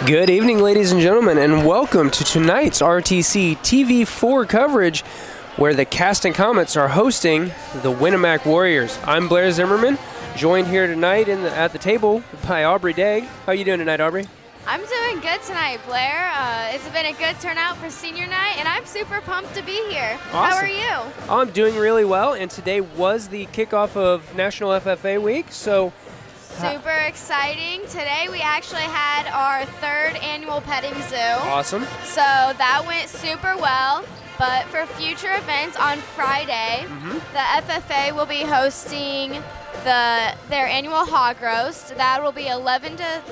Good evening, ladies and gentlemen, and welcome to tonight's RTC TV4 coverage, where the Caston Comets are hosting the Winamac Warriors. I'm Blair Zimmerman, joined here tonight at the table by Aubrey Degg. How you doing tonight, Aubrey? I'm doing good tonight, Blair. It's been a good turnout for senior night, and I'm super pumped to be here. Awesome. How are you? I'm doing really well, and today was the kickoff of National FFA Week, so super exciting. Today we actually had our third annual petting zoo. Awesome. So that went super well. But for future events on Friday, the FFA will be hosting their annual hog roast. That will be 11 to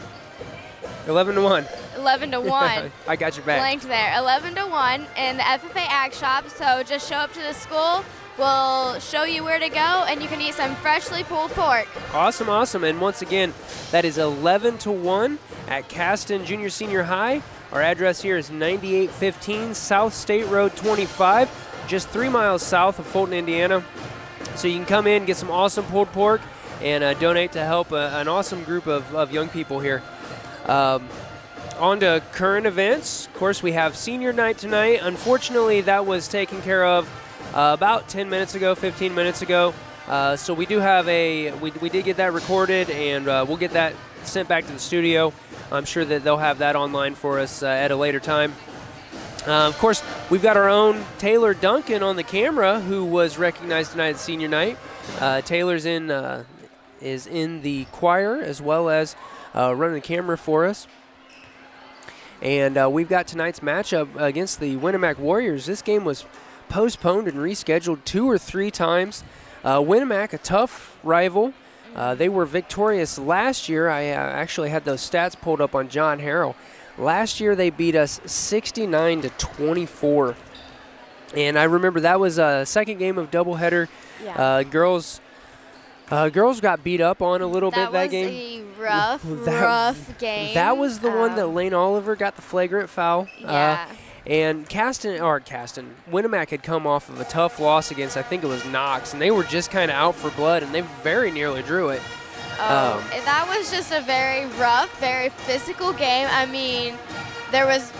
1. 11 to 1. I got your back. Blanked there. 11 to 1 in the FFA Ag Shop. So just show up to the school. We'll show you where to go, and you can eat some freshly pulled pork. Awesome, awesome. And once again, that is 11 to 1 at Caston Junior Senior High. Our address here is 9815 South State Road 25, just 3 miles south of Fulton, Indiana. So you can come in, get some awesome pulled pork, and donate to help an awesome group of young people here. On to current events. Of course, we have senior night tonight. Unfortunately, that was taken care of about 10 minutes ago, 15 minutes ago. So we do have we did get that recorded, and we'll get that sent back to the studio. I'm sure that they'll have that online for us at a later time. Of course, we've got our own Taylor Duncan on the camera, who was recognized tonight at senior night. Taylor's is in the choir as well as running the camera for us. And we've got tonight's matchup against the Winamac Warriors. This game was postponed and rescheduled 2 or 3 times. Winamac, a tough rival. They were victorious last year. I actually had those stats pulled up on John Harrell. Last year they beat us 69 to 24. And I remember that was a second game of doubleheader. Yeah. Girls got beat up on a little bit that game. That was a rough game. That was the one that Lane Oliver got the flagrant foul. Yeah. And Winamac had come off of a tough loss against, I think it was Knox, and they were just kind of out for blood, and they very nearly drew it. That was just a very rough, very physical game. I mean, there was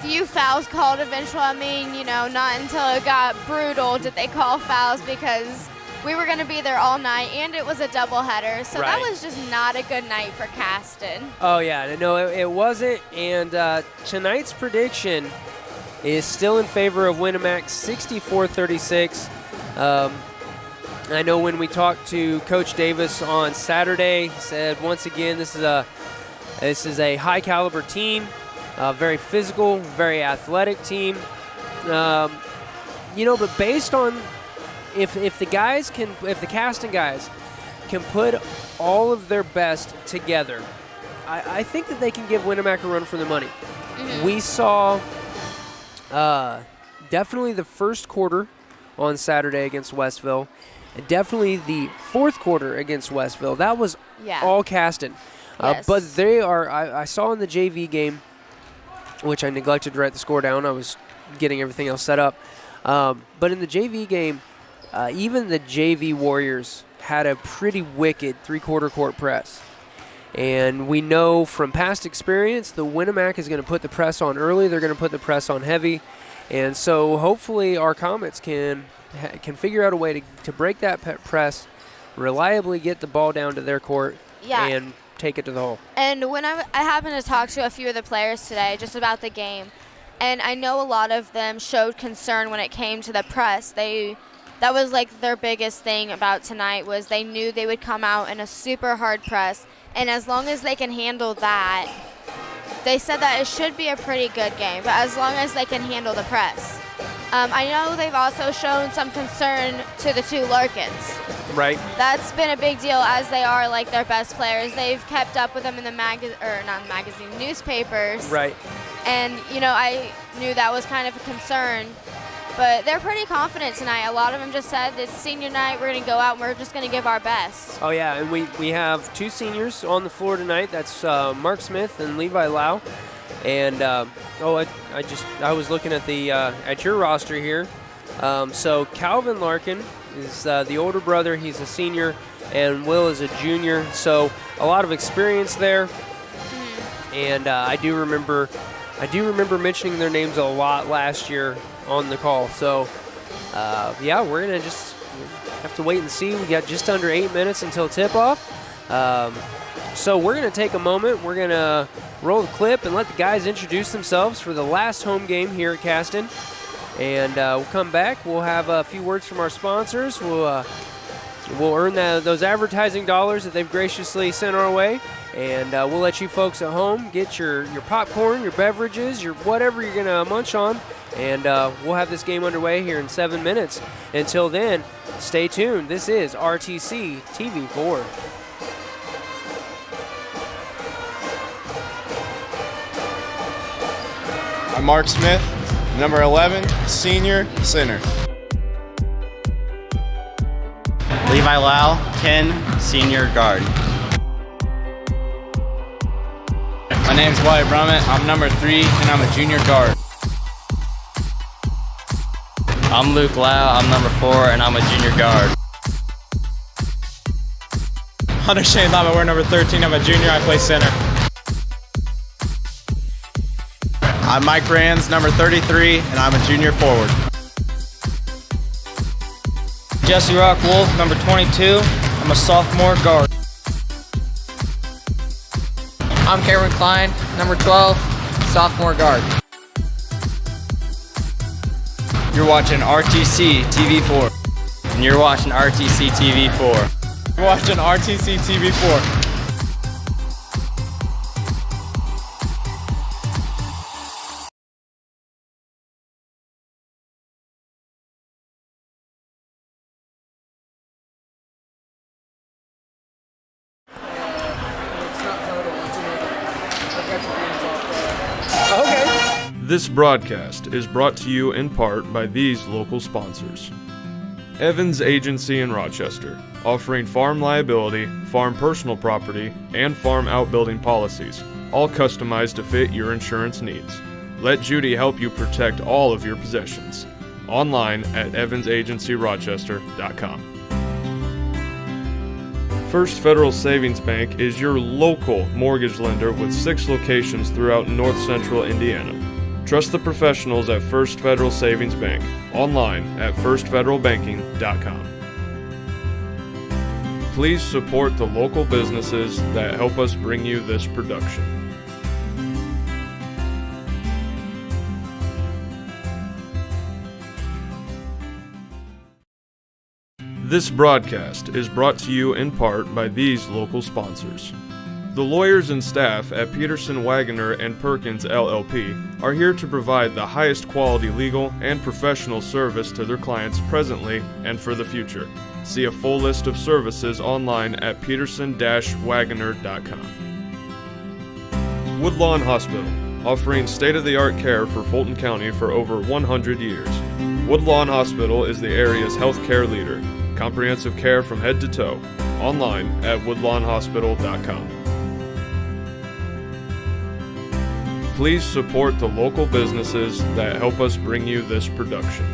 few fouls called eventually. I mean, not until it got brutal did they call fouls, because we were going to be there all night, and it was a doubleheader. So right. That was just not a good night for Caston. Oh, yeah. No, it wasn't. And tonight's prediction is still in favor of Winamac, 64-36. I know when we talked to Coach Davis on Saturday, he said once again this is a high caliber team, very physical, very athletic team. But based on if the Caston guys can put all of their best together, I think that they can give Winamac a run for the money. We saw definitely the first quarter on Saturday against Westville, and definitely the fourth quarter against Westville. That was all Caston. Yes. But they are, I saw in the JV game, which I neglected to write the score down. I was getting everything else set up. But in the JV game, even the JV Warriors had a pretty wicked three-quarter court press. And we know from past experience, the Winamac is going to put the press on early. They're going to put the press on heavy. And so hopefully our Comets can figure out a way to break that press, reliably get the ball down to their court, and take it to the hole. And when I happened to talk to a few of the players today just about the game, and I know a lot of them showed concern when it came to the press. That was like their biggest thing about tonight, was they knew they would come out in a super hard press, and as long as they can handle that, they said that it should be a pretty good game, but as long as they can handle the press. I know they've also shown some concern to the 2 Larkins. Right. That's been a big deal, as they are like their best players. They've kept up with them in the newspapers. Right. And, I knew that was kind of a concern. But they're pretty confident tonight. A lot of them just said it's senior night, we're going to go out and we're just going to give our best. Oh, yeah, and we have 2 seniors on the floor tonight. That's Mark Smith and Levi Lau. And, I was looking at at your roster here. So Calvin Larkin is the older brother. He's a senior, and Will is a junior. So a lot of experience there. and I do remember mentioning their names a lot last year on the call. So, yeah, we're gonna just have to wait and see. We got just under 8 minutes until tip-off. So we're gonna take a moment. We're gonna roll the clip and let the guys introduce themselves for the last home game here at Caston. And we'll come back. We'll have a few words from our sponsors. We'll earn those advertising dollars that they've graciously sent our way. And we'll let you folks at home get your popcorn, your beverages, your whatever you're going to munch on. And we'll have this game underway here in 7 minutes. Until then, stay tuned. This is RTC TV4. I'm Mark Smith, number 11, senior center. Levi Lau, Ken, senior guard. My name's Wyatt Brummett. I'm number 3, and I'm a junior guard. I'm Luke Lau, I'm number 4, and I'm a junior guard. Hunter Shane Lama, we're number 13, I'm a junior, I play center. I'm Mike Rands, number 33, and I'm a junior forward. Jesse Rock Wolf, number 22, I'm a sophomore guard. I'm Cameron Klein, number 12, sophomore guard. You're watching RTC TV4. And you're watching RTC TV4. You're watching RTC TV4. This broadcast is brought to you in part by these local sponsors. Evans Agency in Rochester, offering farm liability, farm personal property, and farm outbuilding policies, all customized to fit your insurance needs. Let Judy help you protect all of your possessions. Online at evansagencyrochester.com. First Federal Savings Bank is your local mortgage lender with 6 locations throughout North Central Indiana. Trust the professionals at First Federal Savings Bank, online at firstfederalbanking.com. Please support the local businesses that help us bring you this production. This broadcast is brought to you in part by these local sponsors. The lawyers and staff at Peterson, Wagoner & Perkins LLP are here to provide the highest quality legal and professional service to their clients presently and for the future. See a full list of services online at peterson-wagoner.com. Woodlawn Hospital, offering state-of-the-art care for Fulton County for over 100 years. Woodlawn Hospital is the area's healthcare leader. Comprehensive care from head to toe. Online at woodlawnhospital.com. Please support the local businesses that help us bring you this production.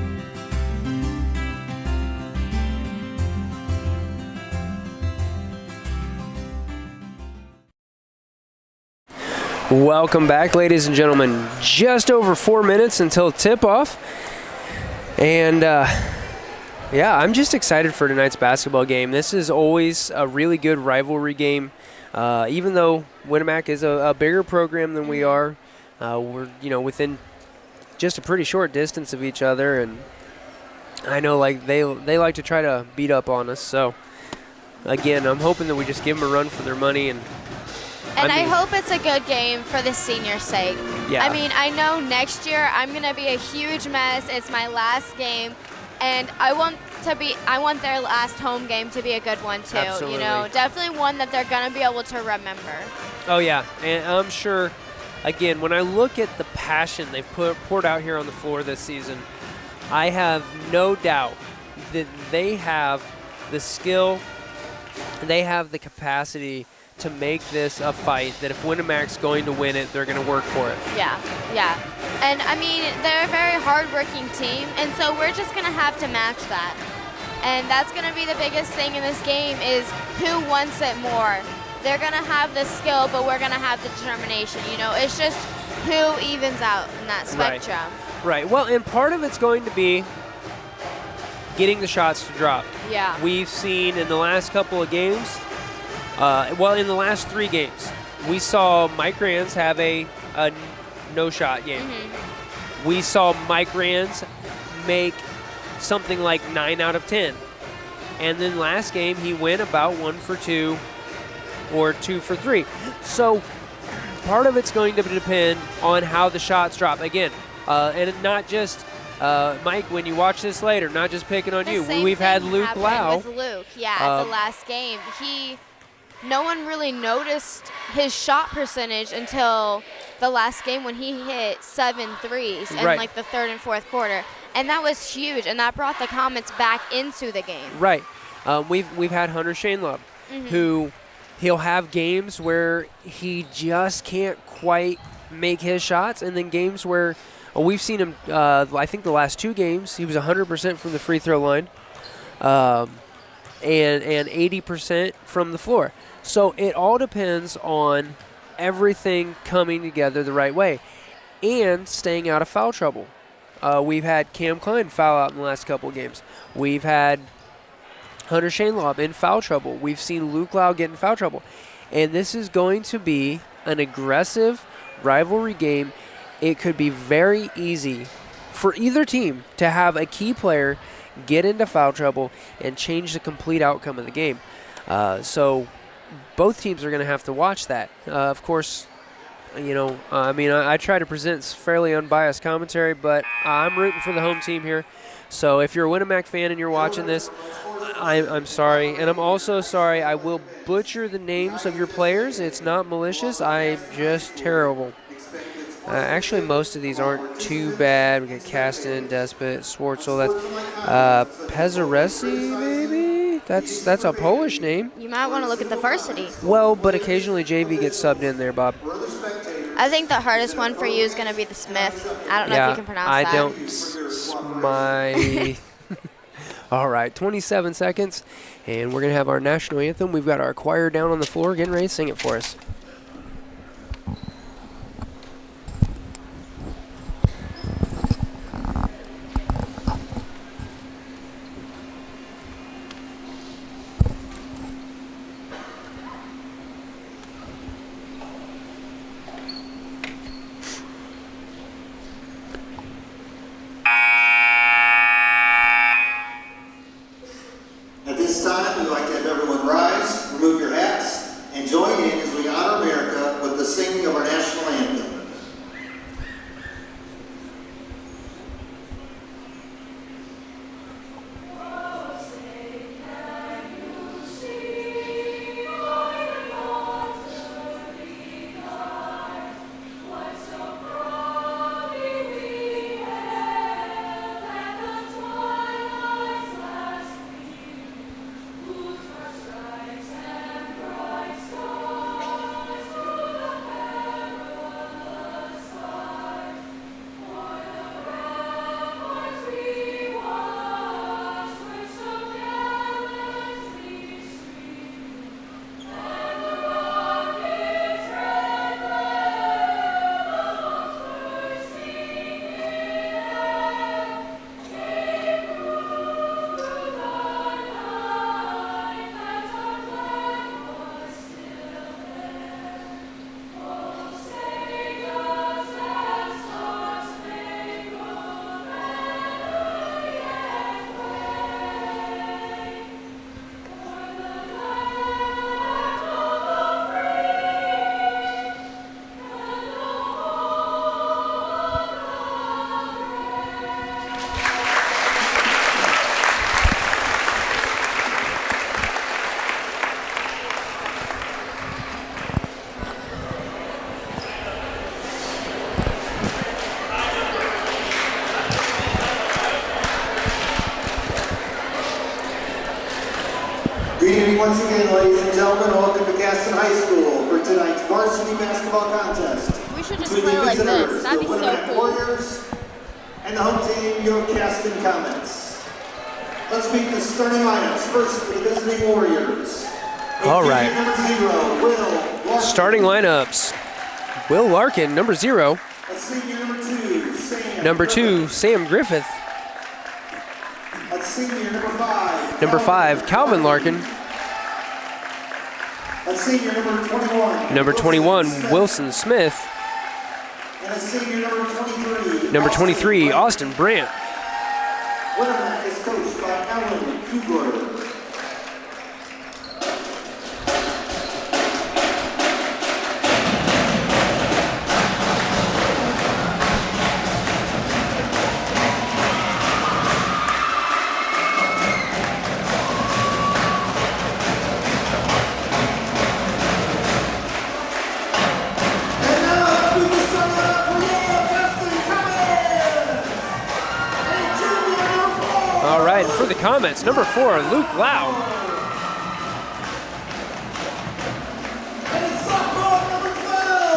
Welcome back, ladies and gentlemen. Just over 4 minutes until tip-off. And, yeah, I'm just excited for tonight's basketball game. This is always a really good rivalry game. Even though Winamac is a bigger program than we are, we're, within just a pretty short distance of each other, and I know they like to try to beat up on us. So again, I'm hoping that we just give them a run for their money, and I hope it's a good game for the seniors' sake. Yeah. I mean, I know next year I'm gonna be a huge mess. It's my last game, and I want their last home game to be a good one too. Absolutely. Definitely one that they're gonna be able to remember. Oh yeah, and I'm sure. Again, when I look at the passion they've poured out here on the floor this season, I have no doubt that they have the skill, they have the capacity to make this a fight, that if Winamac's going to win it, they're going to work for it. Yeah. And, I mean, they're a very hard-working team, and so we're just going to have to match that. And that's going to be the biggest thing in this game is who wants it more. they're going to have the skill, but we're going to have the determination. You know, it's just who evens out in that spectrum. Right. Well, and part of it's going to be getting the shots to drop. Yeah. We've seen in the last couple of games, in the last 3 games, we saw Mike Rands have a no-shot game. Mm-hmm. We saw Mike Rands make something like 9 out of 10. And then last game, he went about 1 for 2 or 2 for 3. So part of it's going to depend on how the shots drop. Again, and not just Mike, when you watch this later, not just picking on you. We've had Luke Lau. With Luke, at the last game. No one really noticed his shot percentage until the last game when he hit 7 threes in like the 3rd and 4th quarter. And that was huge, and that brought the Comets back into the game. Right. We've had Hunter Shainlove, who he'll have games where he just can't quite make his shots, and then games where we've seen him, I think the last 2 games, he was 100% from the free throw line and 80% from the floor. So it all depends on everything coming together the right way and staying out of foul trouble. We've had Cam Klein foul out in the last couple of games. We've had Hunter Shainlove in foul trouble. We've seen Luke Lau get in foul trouble. And this is going to be an aggressive rivalry game. It could be very easy for either team to have a key player get into foul trouble and change the complete outcome of the game. So both teams are going to have to watch that. Of course, I try to present fairly unbiased commentary, but I'm rooting for the home team here. So if you're a Winamac fan and you're watching this, I'm sorry. And I'm also sorry I will butcher the names of your players. It's not malicious. I'm just terrible. Actually, most of these aren't too bad. We got Caston, Despot, Swartzel. That's Pezaresi, maybe? That's a Polish name. You might want to look at the varsity. Well, but occasionally JV gets subbed in there, Bob. I think the hardest one for you is going to be the Smith. I don't know if you can pronounce that. I don't. My. All right, 27 seconds, and we're going to have our national anthem. We've got our choir down on the floor getting ready to sing it for us. At this time, we'd like to have everyone rise, remove your hats, and join in as we honor America with the singing of our national anthem. Good evening once again, ladies and gentlemen. Welcome to Caston High School for tonight's varsity basketball contest. We should just Between play the like visitors, this. That'd be the so Winamac cool. Warriors and the home team, your Caston Comets. Let's meet the starting lineups. First, for the visiting Warriors. All right. Number 0, Will Larkin. Starting lineups. Will Larkin, number 0. At senior number 2, Sam. Number 2, Sam Griffith. At senior number 5. Number 5, Calvin Larkin. At senior number 21. Number 21, Wilson Smith. And at senior number 23. Number 23, Austin Brandt. Winamac is coached by Alan Kugler. All right, and for the comments, number 4, Luke Lau.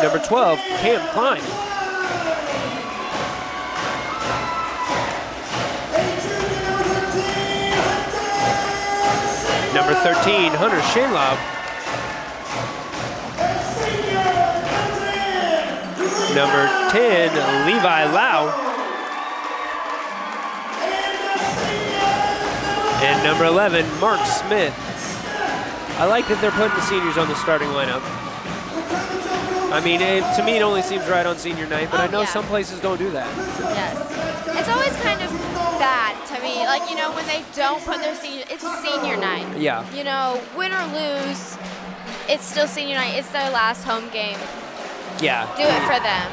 Number 12, Cam Klein. Number 13, Hunter Shanlob. Number 10, Levi Lau. And number 11, Mark Smith. I like that they're putting the seniors on the starting lineup. I mean, to me, it only seems right on senior night, but I know some places don't do that. Yes. It's always kind of bad to me. Like, you know, when they don't put their senior, it's senior night. Yeah. You know, win or lose, it's still senior night. It's their last home game. Yeah. Do it for them.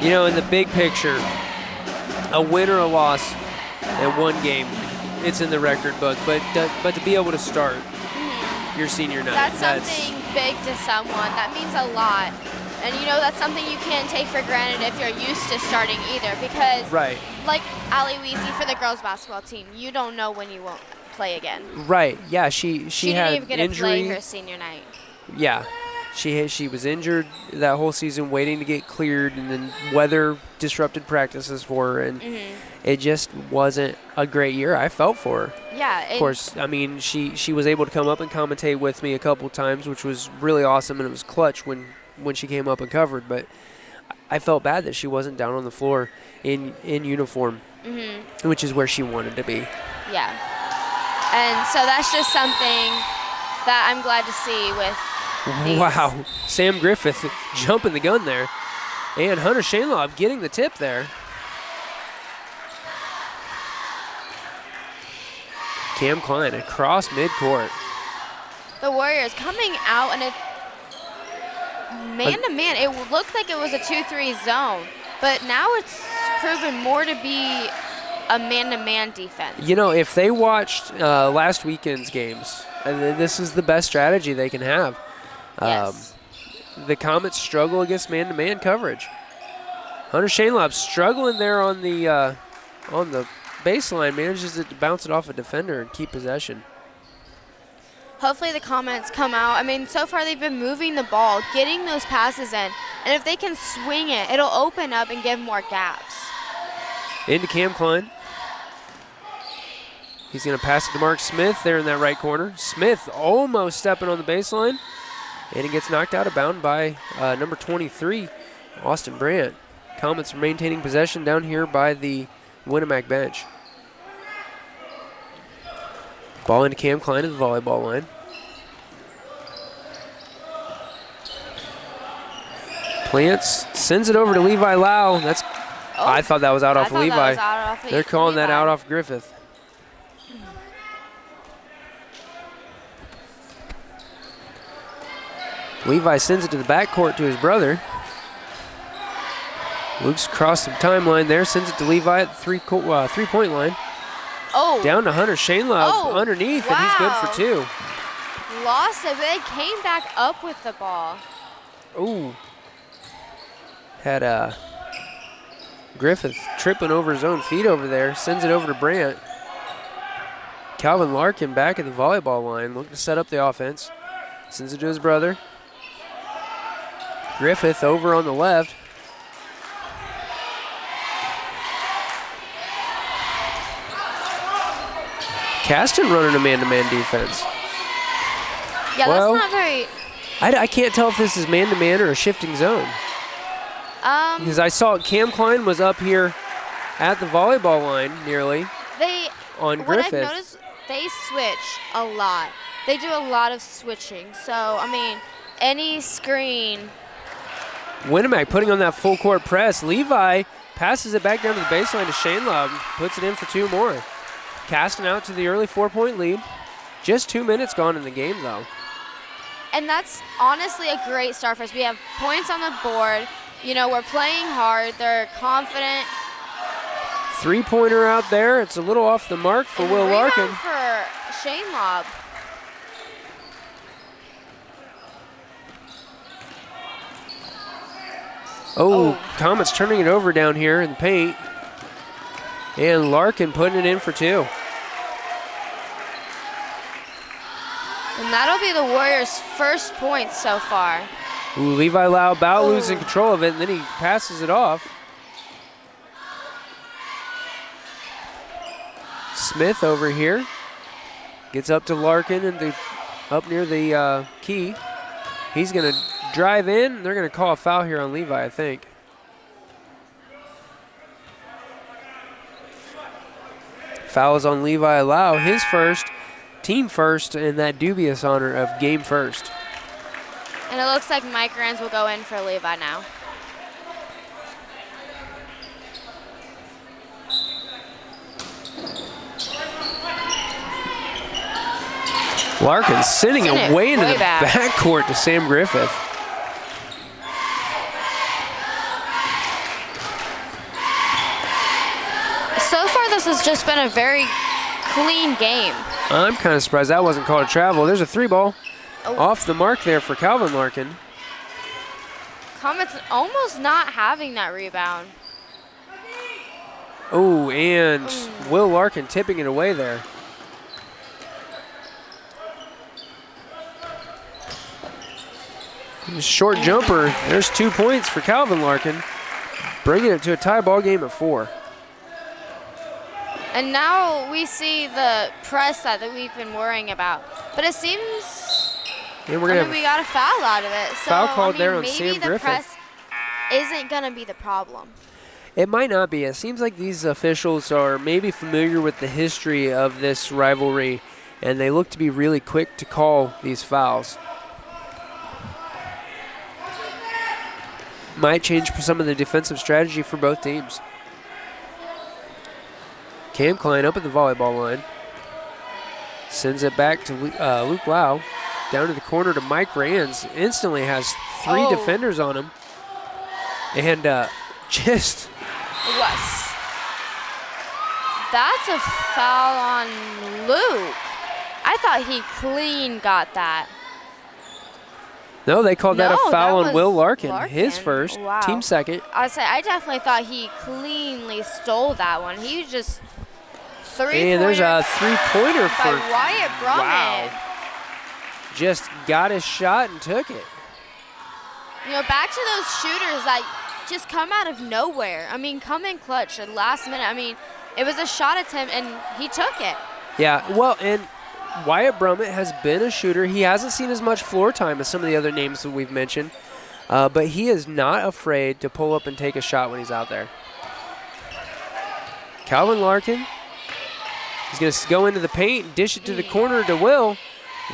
You know, in the big picture, a win or a loss at one game, it's in the record book. But to be able to start your senior night, That's something big to someone. That means a lot. And, you know, that's something you can't take for granted if you're used to starting either. Because, right. like Ali Weezy for the girls basketball team, you don't know when you won't play again. Right. Yeah. She didn't had even get injury. to play her senior night. Yeah. She was injured that whole season, waiting to get cleared, and then weather disrupted practices for her, and it just wasn't a great year. I felt for her. Yeah. Of course, I mean, she was able to come up and commentate with me a couple times, which was really awesome, and it was clutch when she came up and covered. But I felt bad that she wasn't down on the floor in uniform, which is where she wanted to be. Yeah. And so that's just something that I'm glad to see with these. Wow. Sam Griffith jumping the gun there. And Hunter Shanlob getting the tip there. Cam Klein across midcourt. The Warriors coming out in a man-to-man. It looked like it was a 2-3 zone, but now it's proven more to be a man-to-man defense. You know, if they watched last weekend's games, this is the best strategy they can have. Yes. The Comets struggle against man-to-man coverage. Hunter Shanlob struggling there on the baseline, manages to bounce it off a defender and keep possession. Hopefully the Comets come out. I mean, so far they've been moving the ball, getting those passes in, and if they can swing it, it'll open up and give more gaps. Into Cam Klein. He's going to pass it to Mark Smith there in that right corner. Smith almost stepping on the baseline, and he gets knocked out of bounds by number 23, Austin Brandt. Comets are maintaining possession down here by the Winamac bench. Ball into Cam Klein at the volleyball line. Plants, sends it over to Levi Lau. I thought that was out off Levi. They're calling that out off Griffith. Levi sends it to the backcourt to his brother. Luke's across the timeline there, sends it to Levi at the three-point line. Oh. Down to Hunter Shanlob underneath, and he's good for two. Lost it, but they came back up with the ball. Ooh. Had Griffith tripping over his own feet over there, sends it over to Brandt. Calvin Larkin back at the volleyball line, looking to set up the offense. Sends it to his brother. Griffith over on the left. Caston running a man-to-man defense. Yeah, Well, that's not very. I can't tell if this is man-to-man or a shifting zone. Because I saw Cam Klein was up here at the volleyball line nearly on What Griffith. I've noticed, they switch a lot. They do a lot of switching. So, I mean, any screen. Winamac putting on that full court press. Levi passes it back down to the baseline to Shane Love, puts it in for 2 more. Caston out to the early 4-point lead. Just 2 minutes gone in the game, though. And that's honestly a great start for us. We have points on the board. You know, we're playing hard. They're confident. 3-pointer out there. It's a little off the mark for And Will rebound Larkin. for Shane Lobb. Oh, Comets turning it over down here in the paint. And Larkin putting it in for 2. And that'll be the Warriors' first points so far. Ooh, Levi Lau about losing control of it, and then he passes it off. Smith over here gets up to Larkin and up near the key. He's going to drive in. They're going to call a foul here on Levi, I think. Foul is on Levi Lau, his first, team first, and that dubious honor of game first. And it looks like Mike Rans will go in for Levi now. Larkin sending Send it it way into way the back. backcourt to Sam Griffith. So far, this has just been a very clean game. I'm kind of surprised that wasn't called a travel. There's a 3-ball off the mark there for Calvin Larkin. Comets almost not having that rebound. Oh, and Will Larkin tipping it away there. Short jumper. There's 2 points for Calvin Larkin, bringing it to a tie ball game at 4. And now we see the press that we've been worrying about. But it seems And we're gonna we got a foul out of it. So, foul called there on maybe Sam the Griffith. press isn't going to be the problem. It might not be. It seems like these officials are maybe familiar with the history of this rivalry, and they look to be really quick to call these fouls. Might change some of the defensive strategy for both teams. Cam Klein up at the volleyball line. Sends it back to Luke Lau. Down to the corner to Mike Rans. Instantly has 3 defenders on him. And just... That's a foul on Luke. I thought he clean got that. No, they called that a foul that on was Will Larkin. His first, Wow. team second. I definitely thought he cleanly stole that one. He was just three-pointer. And there's a 3-pointer for by Wyatt Brummett. Wow. Just got his shot and took it. You know, back to those shooters that just come out of nowhere. I mean, come in clutch at last minute. I mean, it was a shot attempt, and he took it. Yeah, well, and Wyatt Brummett has been a shooter. He hasn't seen as much floor time as some of the other names that we've mentioned, but he is not afraid to pull up and take a shot when he's out there. Calvin Larkin, he's going to go into the paint, dish it to the corner to Will.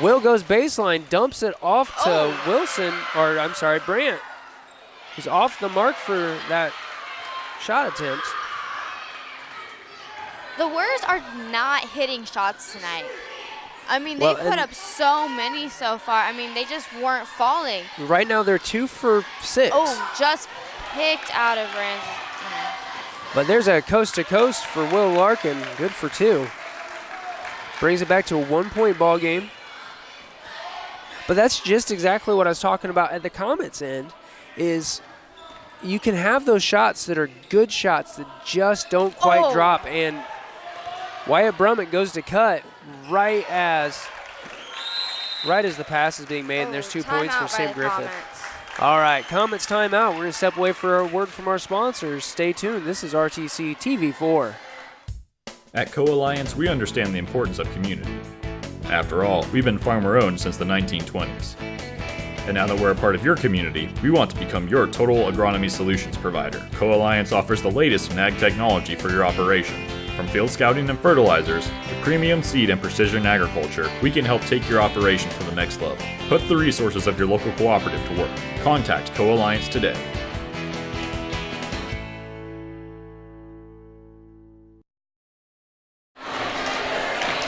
Will goes baseline, dumps it off to Brandt, who's off the mark for that shot attempt. The Warriors are not hitting shots tonight. I mean, Well, they've put up so many so far. I mean, they just weren't falling. Right now they're 2 for 6. Oh, just picked out of Rans. But there's a coast-to-coast for Will Larkin, good for 2. Brings it back to a 1-point ball game. But that's just exactly what I was talking about at the Comets end, is you can have those shots that are good shots that just don't quite drop. And Wyatt Brummett goes to cut right as the pass is being made, and there's 2 points for Sam Griffith. All right, Comets timeout. We're going to step away for a word from our sponsors. Stay tuned. This is RTC TV4. At Co-Alliance, we understand the importance of community. After all, we've been farmer-owned since the 1920s. And now that we're a part of your community, we want to become your total agronomy solutions provider. Co-Alliance offers the latest in ag technology for your operation. From field scouting and fertilizers to premium seed and precision agriculture, we can help take your operation to the next level. Put the resources of your local cooperative to work. Contact Co-Alliance today.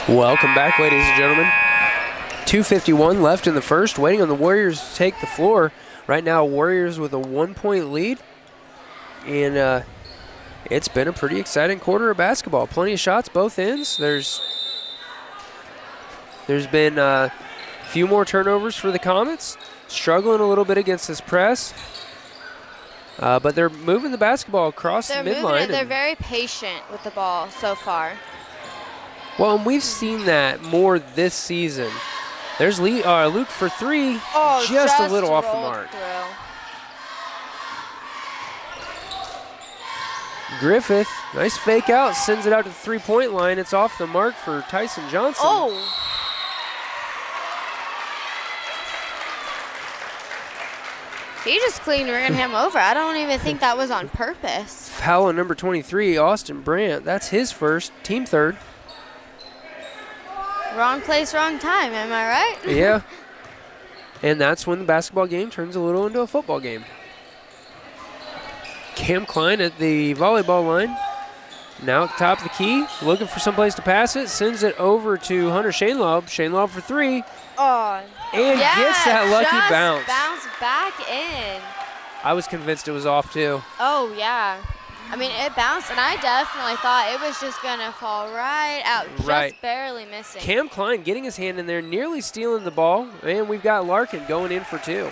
Welcome back, ladies and gentlemen. 2:51 left in the first, waiting on the Warriors to take the floor. Right now, Warriors with a 1-point lead, and it's been a pretty exciting quarter of basketball. Plenty of shots, both ends. There's been a few more turnovers for the Comets, struggling a little bit against this press, but they're moving the basketball across the midline. They're very patient with the ball so far. Well, and we've seen that more this season. There's Luke for three, just a little off the mark. Griffith, nice fake out, sends it out to the three-point line. It's off the mark for Tyson Johnson. Oh! He just clean ran him over. I don't even think that was on purpose. Foul on number 23, Austin Brandt. That's his first, team third. Wrong place, wrong time, am I right? Yeah. And that's when the basketball game turns a little into a football game. Cam Klein at the volleyball line. Now at the top of the key, looking for someplace to pass it. Sends it over to Hunter Shanelob. Shanelob for three. Oh. And gets that lucky bounce. Bounce back in. I was convinced it was off too. Oh, yeah. I mean, it bounced, and I definitely thought it was just going to fall right out, just barely missing. Cam Klein getting his hand in there, nearly stealing the ball, and we've got Larkin going in for two.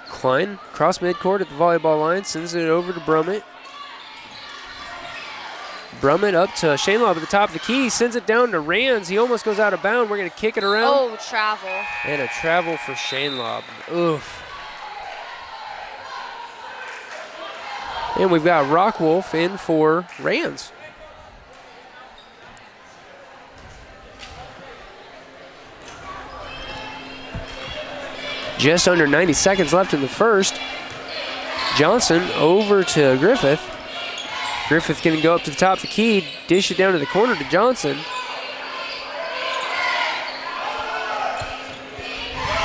Klein, cross midcourt at the volleyball line, sends it over to Brummett. Brummett up to Shanelob at the top of the key, sends it down to Rands. He almost goes out of bounds. We're going to kick it around. Oh, travel. And a travel for Shanelob. Oof. And we've got Rockwolf in for Rands. Just under 90 seconds left in the first. Johnson over to Griffith. Griffith going to go up to the top of the key, dish it down to the corner to Johnson.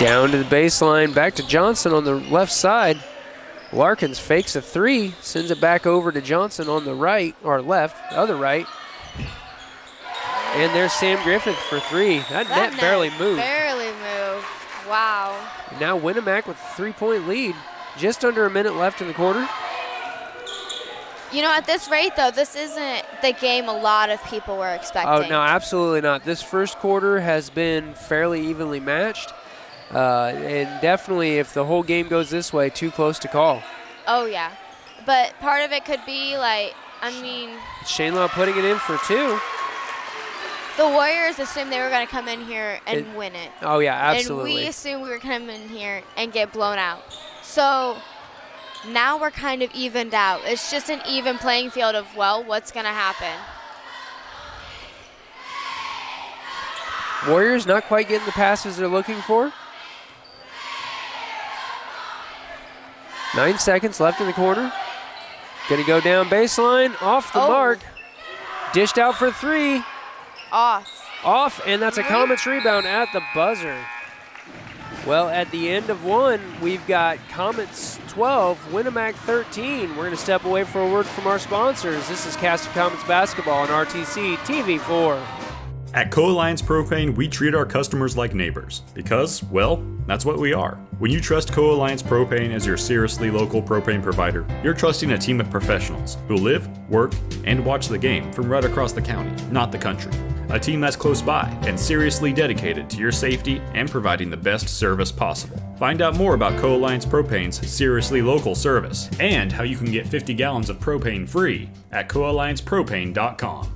Down to the baseline, back to Johnson on the left side. Larkins fakes a three, sends it back over to Johnson on the right, or left, the other right. And there's Sam Griffith for three. That net barely moved. Barely moved. Wow. Now Winamac with a 3-point lead. Just under a minute left in the quarter. You know, at this rate, though, this isn't the game a lot of people were expecting. Oh, no, absolutely not. This first quarter has been fairly evenly matched. And definitely, if the whole game goes this way, too close to call. Oh, yeah. But part of it could be, like, I mean... Shanelob putting it in for two. The Warriors assumed they were going to come in here and win it. Oh, yeah, absolutely. And we assumed we were coming in here and get blown out. So... now we're kind of evened out. It's just an even playing field of, well, what's going to happen? Warriors not quite getting the passes they're looking for. 9 seconds left in the quarter. Going to go down baseline, off the mark. Dished out for three. Off, and that's a Comets rebound at the buzzer. Well, at the end of one, we've got Comets 12, Winamac 13. We're going to step away for a word from our sponsors. This is Caston Comets Basketball on RTC TV4. At Co-Alliance Propane, we treat our customers like neighbors because, well, that's what we are. When you trust Co-Alliance Propane as your seriously local propane provider, you're trusting a team of professionals who live, work, and watch the game from right across the county, not the country. A team that's close by and seriously dedicated to your safety and providing the best service possible. Find out more about Co-Alliance Propane's seriously local service and how you can get 50 gallons of propane free at coalliancepropane.com.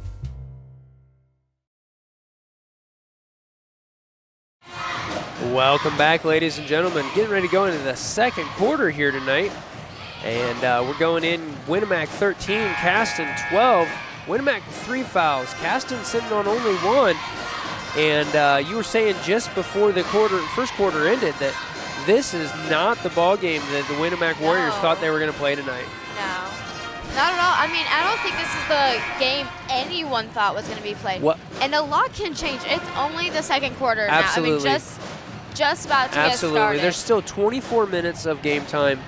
Welcome back, ladies and gentlemen. Getting ready to go into the second quarter here tonight. And we're going in Winamac 13, Caston 12. Winamac 3 fouls. Caston sitting on only 1. And you were saying just before the first quarter ended that this is not the ball game that the Winamac Warriors thought they were going to play tonight. No. Not at all. I mean, I don't think this is the game anyone thought was going to be played. What? And a lot can change. It's only the second quarter Absolutely. now. I mean, just about to get started. There's still 24 minutes of game time.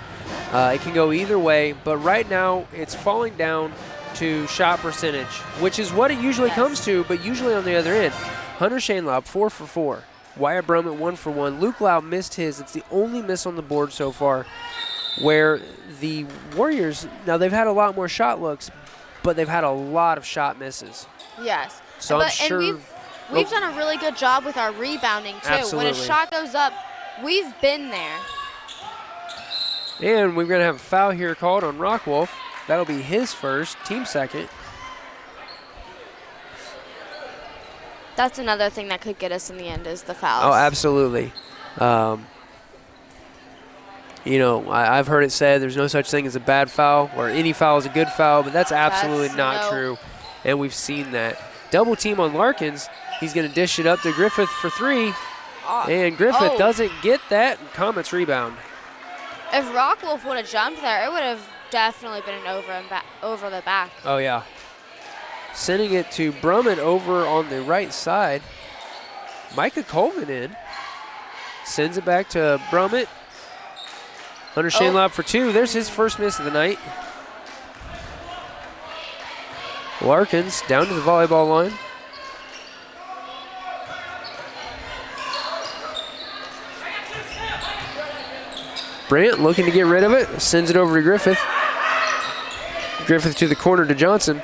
It can go either way, but right now it's falling down to shot percentage, which is what it usually comes to, but usually on the other end. Hunter Shainlaub, 4 for 4. Wyatt Brummett, 1 for 1. Luke Lau missed his. It's the only miss on the board so far, where the Warriors, now they've had a lot more shot looks, but they've had a lot of shot misses. Yes. So I'm sure. And we've done a really good job with our rebounding, too. Absolutely. When a shot goes up, we've been there. And we're going to have a foul here called on Rockwolf. That'll be his first, team second. That's another thing that could get us in the end is the fouls. Oh, absolutely. You know, I've heard it said there's no such thing as a bad foul or any foul is a good foul, but that's absolutely not true, and we've seen that. Double team on Larkins. He's going to dish it up to Griffith for 3, and Griffith doesn't get that. Comets rebound. If Rockwolf would have jumped there, it would have definitely been an over the back. Oh, yeah. Sending it to Brummett over on the right side. Micah Colvin in. Sends it back to Brummett. Hunter Shainlaub for 2. There's his first miss of the night. Larkins down to the volleyball line. Brandt looking to get rid of it. Sends it over to Griffith. Griffith to the corner to Johnson.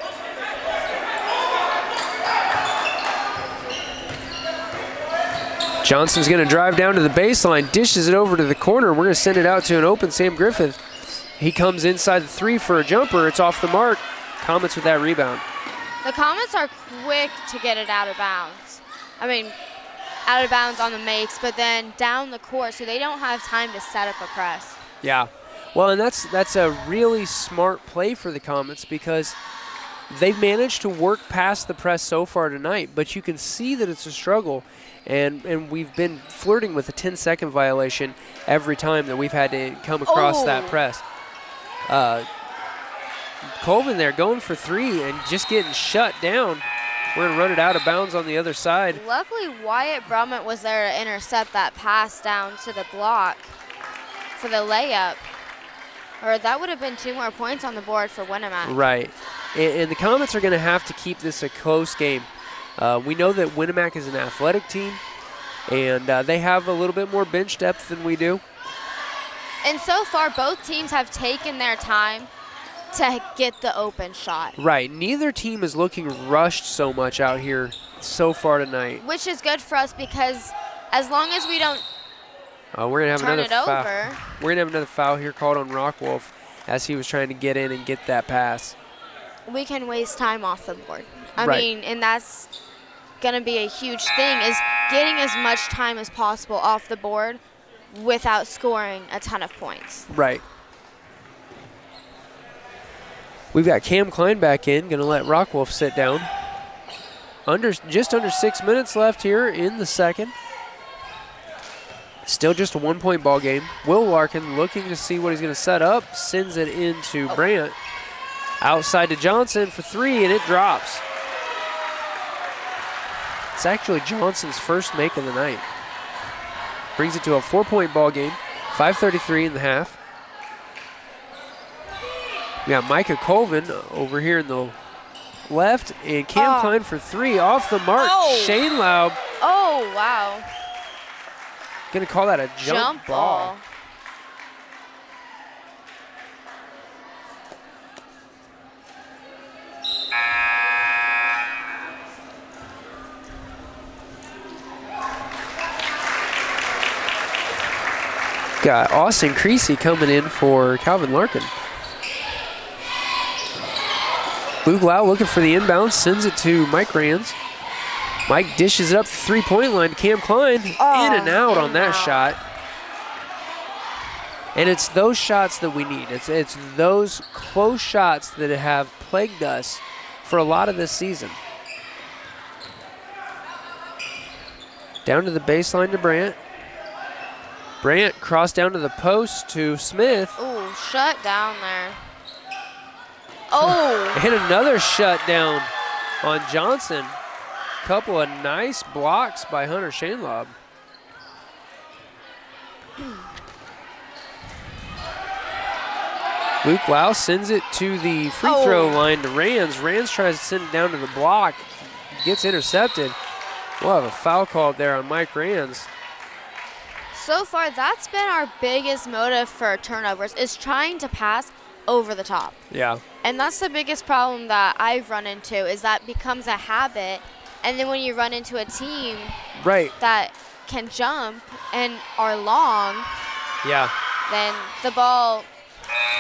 Johnson's going to drive down to the baseline, dishes it over to the corner. We're going to send it out to an open Sam Griffith. He comes inside the 3 for a jumper. It's off the mark. Comets with that rebound. The Comets are quick to get it out of bounds. I mean, out of bounds on the makes, but then down the court, so they don't have time to set up a press. Yeah. Well, and that's a really smart play for the Comets because they've managed to work past the press so far tonight, but you can see that it's a struggle. And we've been flirting with a 10-second violation every time that we've had to come across that press. Colvin there going for 3 and just getting shut down. We're going to run it out of bounds on the other side. Luckily, Wyatt Brummett was there to intercept that pass down to the block for the layup. Or that would have been 2 more points on the board for Winamac. Right. And the Comets are going to have to keep this a close game. We know that Winamac is an athletic team, and they have a little bit more bench depth than we do. And so far, both teams have taken their time to get the open shot. Right. Neither team is looking rushed so much out here so far tonight. Which is good for us because as long as we don't we're gonna have turn another it foul. over. We're going to have another foul here called on Rockwolf as he was trying to get in and get that pass. We can waste time off the board. I Right. mean, and that's going to be a huge thing is getting as much time as possible off the board without scoring a ton of points. Right. We've got Cam Klein back in, going to let Rockwolf sit down. Just under 6 minutes left here in the second. Still just a 1-point ball game. Will Larkin looking to see what he's going to set up. Sends it into Brandt. Outside to Johnson for 3, and it drops. It's actually Johnson's first make of the night. Brings it to a 4-point ball game. 5:33 in the half. We got Micah Colvin over here in the left, and Cam Klein for 3 off the mark. Shainlaub. Oh, wow. Gonna call that a jump ball. Got Austin Creasy coming in for Calvin Larkin. Luke Lau looking for the inbound, sends it to Mike Rands. Mike dishes it up the 3-point line to Cam Klein. In and out on that shot. And it's those shots that we need. It's those close shots that have plagued us for a lot of this season. Down to the baseline to Brandt. Brandt cross down to the post to Smith. Ooh, shut down there. Oh! And another shutdown on Johnson. Couple of nice blocks by Hunter Shainlaub. Luke Lau sends it to the free throw line to Rands. Rands tries to send it down to the block. Gets intercepted. We'll have a foul called there on Mike Rands. So far, that's been our biggest motive for turnovers, is trying to pass over the top. Yeah. And that's the biggest problem that I've run into, is that becomes a habit. And then when you run into a team that can jump and are long, then the ball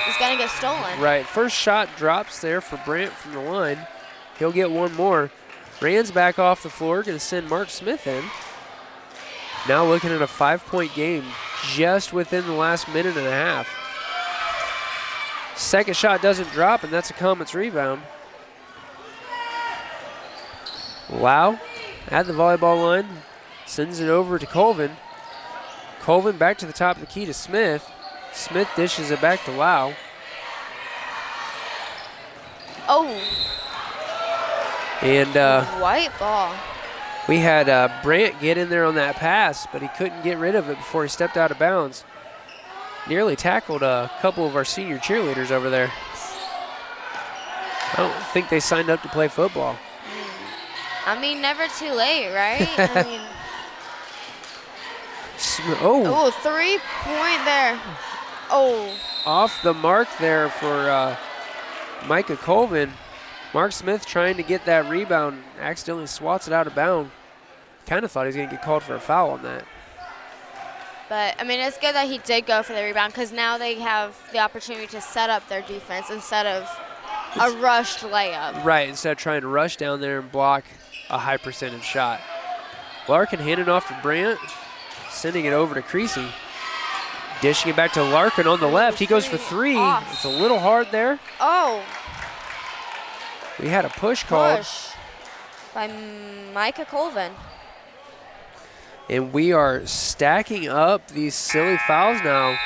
is going to get stolen. Right. First shot drops there for Brandt from the line. He'll get one more. Rands back off the floor, going to send Mark Smith in. Now looking at a 5-point game just within the last minute and a half. Second shot doesn't drop, and that's a Comets rebound. Lau at the volleyball line, sends it over to Colvin. Colvin back to the top of the key to Smith. Smith dishes it back to Lau. Oh. And white ball. we had Brandt get in there on that pass, but he couldn't get rid of it before he stepped out of bounds. Nearly tackled a couple of our senior cheerleaders over there. I don't think they signed up to play football. I mean, never too late, right? I mean, oh, 3-point there. Oh. Off the mark there for Micah Colvin. Mark Smith trying to get that rebound, accidentally swats it out of bounds. Kind of thought he was going to get called for a foul on that. But, I mean, it's good that he did go for the rebound, because now they have the opportunity to set up their defense instead of a rushed layup. Right, instead of trying to rush down there and block a high percentage shot. Larkin handing off to Brandt, sending it over to Creasy. Dishing it back to Larkin on the left. He goes for three. It's a little hard there. Oh. We had a push called. Push by Micah Colvin. And we are stacking up these silly fouls now.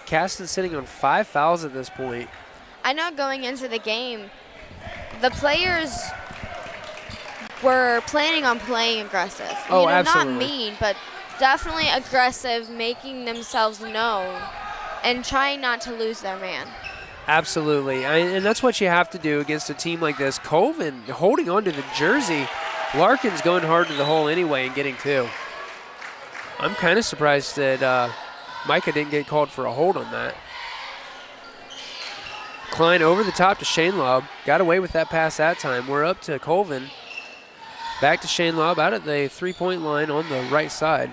Caston sitting on 5 fouls at this point. I know going into the game, the players were planning on playing aggressive. Oh, absolutely. absolutely. Not mean, but definitely aggressive, making themselves known and trying not to lose their man. Absolutely, and that's what you have to do against a team like this. Colvin holding on to the jersey. Larkin's going hard to the hole anyway and getting 2. I'm kind of surprised that Micah didn't get called for a hold on that. Klein over the top to Shainlaub. Got away with that pass that time. We're up to Colvin. Back to Shainlaub out at the 3-point line on the right side.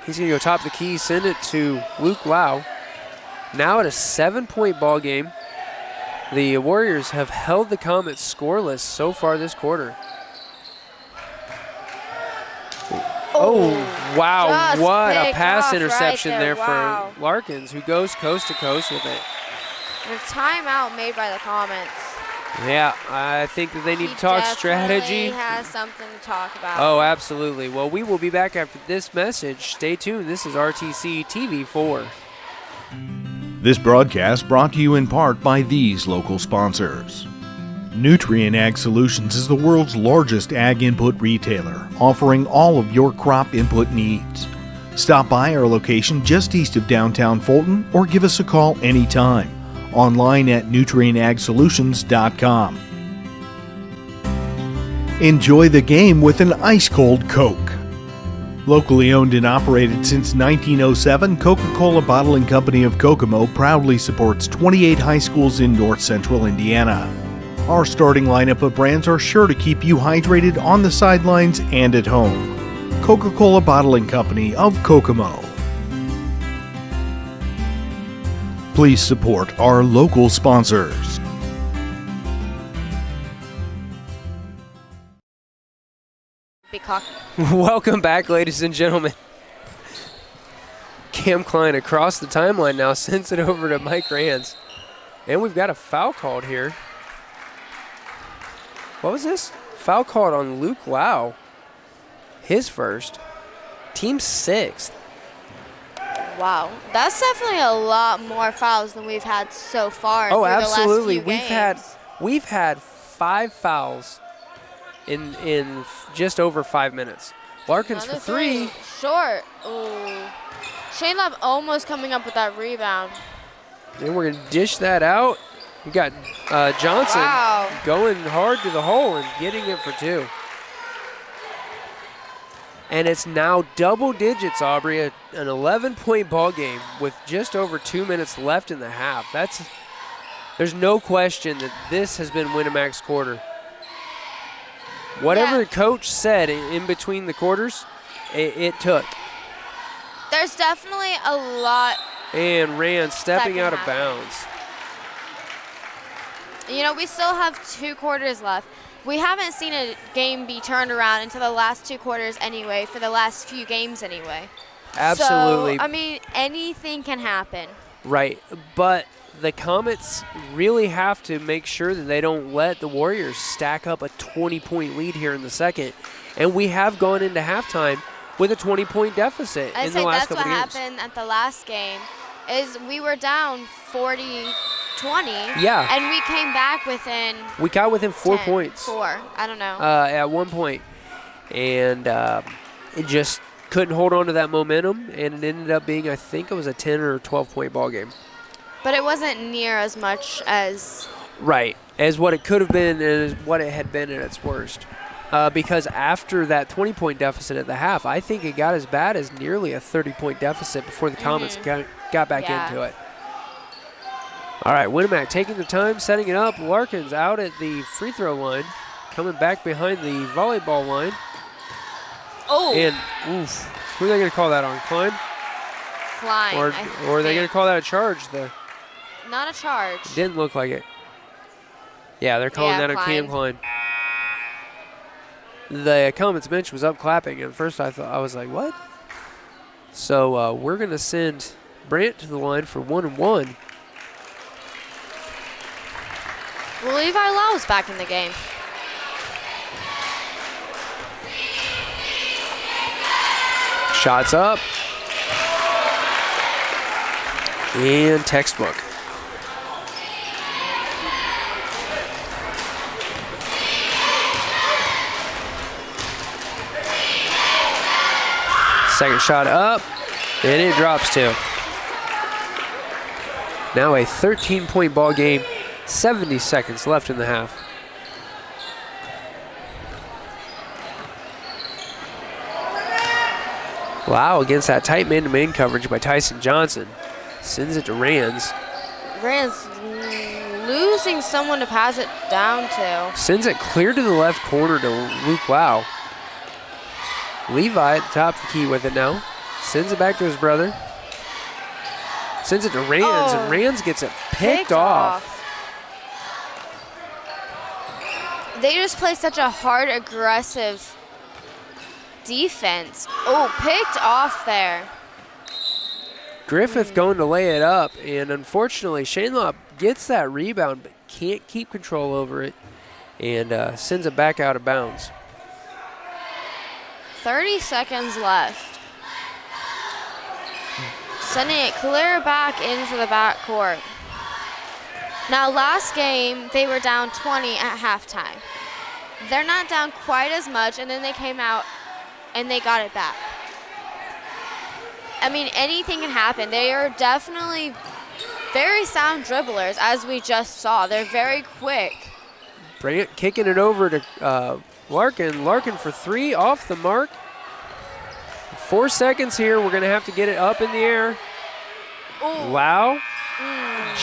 He's going to go top of the key, send it to Luke Lau. Now at a 7-point ball game. The Warriors have held the Comets scoreless so far this quarter. Oh, wow. Just what a picked pass off interception right there. there Wow. for Larkins, who goes coast to coast with it. The timeout made by the Comets. Yeah, I think that they need He to talk definitely strategy. has something to talk about. Oh, absolutely. Well, we will be back after this message. Stay tuned. This is RTC TV4. This broadcast brought to you in part by these local sponsors. Nutrien Ag Solutions is the world's largest ag input retailer, offering all of your crop input needs. Stop by our location just east of downtown Fulton or give us a call anytime. Online at nutrienagsolutions.com. Enjoy the game with an ice-cold Coke. Locally owned and operated since 1907, Coca-Cola Bottling Company of Kokomo proudly supports 28 high schools in north central Indiana. Our starting lineup of brands are sure to keep you hydrated on the sidelines and at home. Coca-Cola Bottling Company of Kokomo. Please support our local sponsors. Be cocky. Welcome back, ladies and gentlemen. Cam Klein across the timeline now, sends it over to Mike Rands. And we've got a foul called here. What was this? Foul called on Luke Lau. His first. Team 6th. Wow, that's definitely a lot more fouls than we've had so far. Oh, through absolutely. The last few We've had 5 fouls in just over 5 minutes. Larkins Another for 3. Short. Ooh. Shane Lab almost coming up with that rebound. And we're going to dish that out. We got Johnson going hard to the hole and getting it for 2. And it's now double digits, Aubrey, an 11-point ball game with just over 2 minutes left in the half. There's no question that this has been Winamac's quarter. Whatever the coach said in between the quarters, it took. There's definitely a lot. And Rand stepping out of bounds. You know, we still have 2 quarters left. We haven't seen a game be turned around until the last 2 quarters anyway, for the last few games anyway. Absolutely. So, I mean, anything can happen. Right, but the Comets really have to make sure that they don't let the Warriors stack up a 20-point lead here in the second. And we have gone into halftime with a 20-point deficit in the last couple games. That's what happened at the last game, is we were down 40-20. Yeah. And we came back within. We got within 4 10, points. 4, I don't know. At one point. And it just couldn't hold on to that momentum, and it ended up being, I think it was a 10 or 12-point ball game. But it wasn't near as much as. Right, as what it could have been and as what it had been at its worst. Because after that 20-point deficit at the half, I think it got as bad as nearly a 30-point deficit before the Comets got back into it. All right, Winamac taking the time, setting it up. Larkins out at the free throw line, coming back behind the volleyball line. Oh! And, oof, who are they going to call that on? Klein? Klein, Or are they going to call that a charge? Not a charge. Didn't look like it. Yeah, they're calling that a Cam Klein. The Comets bench was up clapping, and at first I was like, what? So we're going to send Brant to the line for 1-and-1. Well, Levi Lau's back in the game. Shots up. And textbook. Second shot up, and it drops 2. Now a 13-point ball game, 70 seconds left in the half. Wow, against that tight man-to-man coverage by Tyson Johnson. Sends it to Rands. Rands losing someone to pass it down to. Sends it clear to the left corner to Luke Lau. Levi at the top of the key with it now. Sends it back to his brother. Sends it to Rands, and Rands gets it picked off. They just play such a hard, aggressive defense. Oh, picked off there. Griffith going to lay it up, and unfortunately, Shane Lopp gets that rebound but can't keep control over it and sends it back out of bounds. 30 seconds left. Sending it clear back into the backcourt. Now, last game, they were down 20 at halftime. They're not down quite as much, and then they came out and they got it back. I mean, anything can happen. They are definitely very sound dribblers, as we just saw. They're very quick. Brant kicking it over to Larkin. Larkin for 3, off the mark. 4 seconds here. We're going to have to get it up in the air. Ooh. Wow.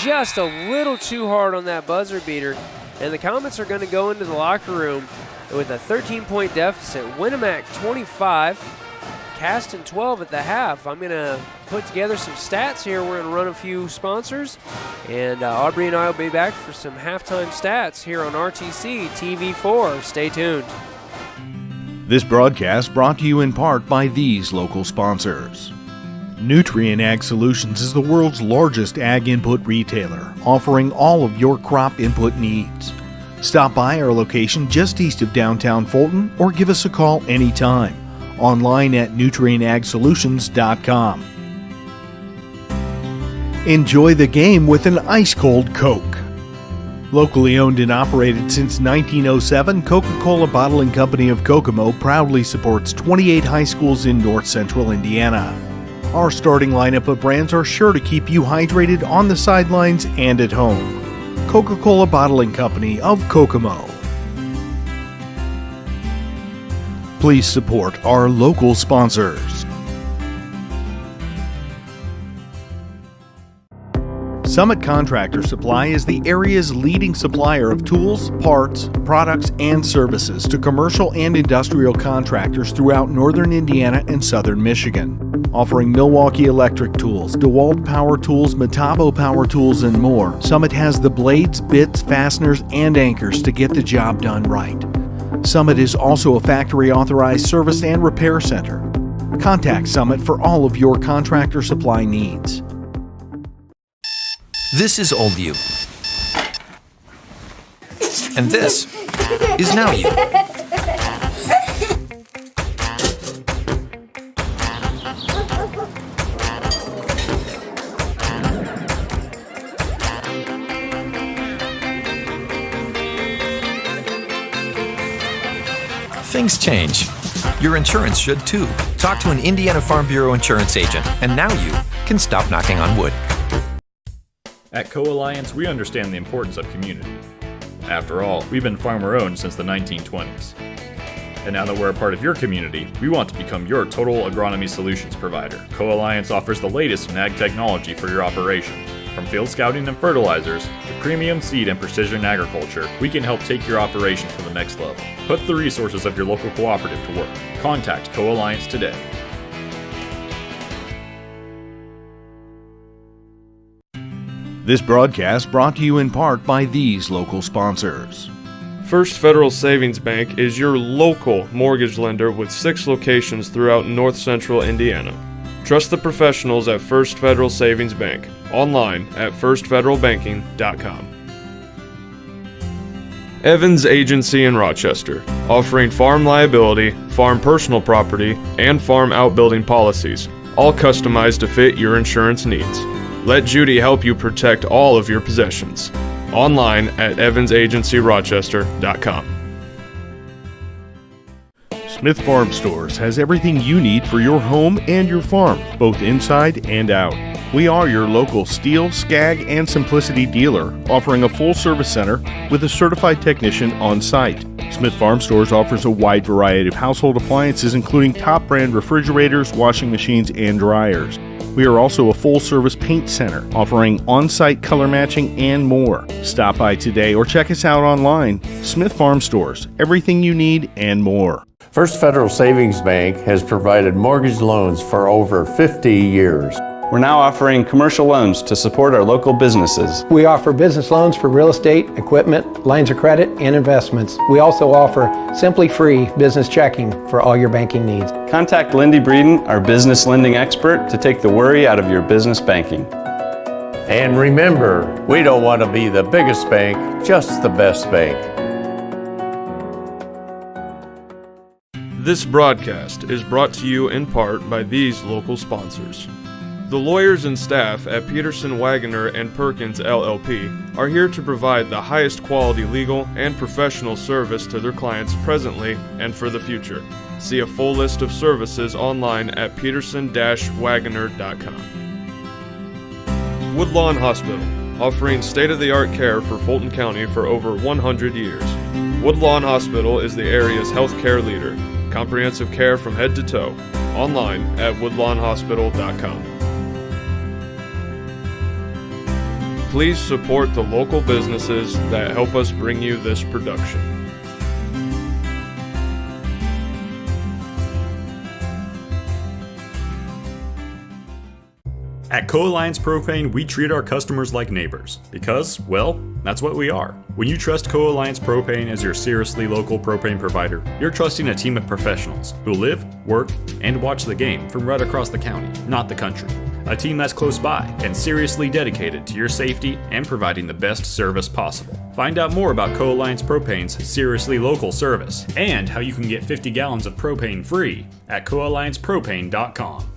Just a little too hard on that buzzer beater. And the Comets are going to go into the locker room with a 13-point deficit. Winamac 25, Caston 12 at the half. I'm going to put together some stats here. We're going to run a few sponsors. And Aubrey and I will be back for some halftime stats here on RTC TV4. Stay tuned. This broadcast brought to you in part by these local sponsors. Nutrien Ag Solutions is the world's largest ag input retailer, offering all of your crop input needs. Stop by our location just east of downtown Fulton or give us a call anytime. Online at nutrienagsolutions.com. Enjoy the game with an ice-cold Coke. Locally owned and operated since 1907, Coca-Cola Bottling Company of Kokomo proudly supports 28 high schools in north central Indiana. Our starting lineup of brands are sure to keep you hydrated on the sidelines and at home. Coca-Cola Bottling Company of Kokomo. Please support our local sponsors. Summit Contractor Supply is the area's leading supplier of tools, parts, products, and services to commercial and industrial contractors throughout northern Indiana and southern Michigan. Offering Milwaukee Electric Tools, DeWalt Power Tools, Metabo Power Tools, and more, Summit has the blades, bits, fasteners, and anchors to get the job done right. Summit is also a factory-authorized service and repair center. Contact Summit for all of your contractor supply needs. This is old you. And this is now you. Things change. Your insurance should too. Talk to an Indiana Farm Bureau insurance agent, and now you can stop knocking on wood. At Co-Alliance, we understand the importance of community. After all, we've been farmer-owned since the 1920s. And now that we're a part of your community, we want to become your total agronomy solutions provider. Co-Alliance offers the latest in ag technology for your operation. From field scouting and fertilizers to premium seed and precision agriculture, we can help take your operation to the next level. Put the resources of your local cooperative to work. Contact Co-Alliance today. This broadcast brought to you in part by these local sponsors. First Federal Savings Bank is your local mortgage lender with 6 locations throughout north central Indiana. Trust the professionals at First Federal Savings Bank. Online at firstfederalbanking.com. Evans Agency in Rochester, offering farm liability, farm personal property, and farm outbuilding policies, all customized to fit your insurance needs. Let Judy help you protect all of your possessions. Online at evansagencyrochester.com. Smith Farm Stores has everything you need for your home and your farm, both inside and out. We are your local Steel, Skag, and Simplicity dealer, offering a full service center with a certified technician on site. Smith Farm Stores offers a wide variety of household appliances, including top brand refrigerators, washing machines, and dryers. We are also a full-service paint center, offering on-site color matching and more. Stop by today or check us out online. Smith Farm Stores, everything you need and more. First Federal Savings Bank has provided mortgage loans for over 50 years. We're now offering commercial loans to support our local businesses. We offer business loans for real estate, equipment, lines of credit, and investments. We also offer Simply Free business checking for all your banking needs. Contact Lindy Breeden, our business lending expert, to take the worry out of your business banking. And remember, we don't want to be the biggest bank, just the best bank. This broadcast is brought to you in part by these local sponsors. The lawyers and staff at Peterson, Wagoner and Perkins LLP are here to provide the highest quality legal and professional service to their clients presently and for the future. See a full list of services online at peterson-wagoner.com. Woodlawn Hospital, offering state-of-the-art care for Fulton County for over 100 years. Woodlawn Hospital is the area's healthcare leader. Comprehensive care from head to toe. Online at woodlawnhospital.com. Please support the local businesses that help us bring you this production. At Co-Alliance Propane, we treat our customers like neighbors because, well, that's what we are. When you trust Co-Alliance Propane as your seriously local propane provider, you're trusting a team of professionals who live, work, and watch the game from right across the county, not the country. A team that's close by and seriously dedicated to your safety and providing the best service possible. Find out more about Co-Alliance Propane's seriously local service and how you can get 50 gallons of propane free at coalliancepropane.com.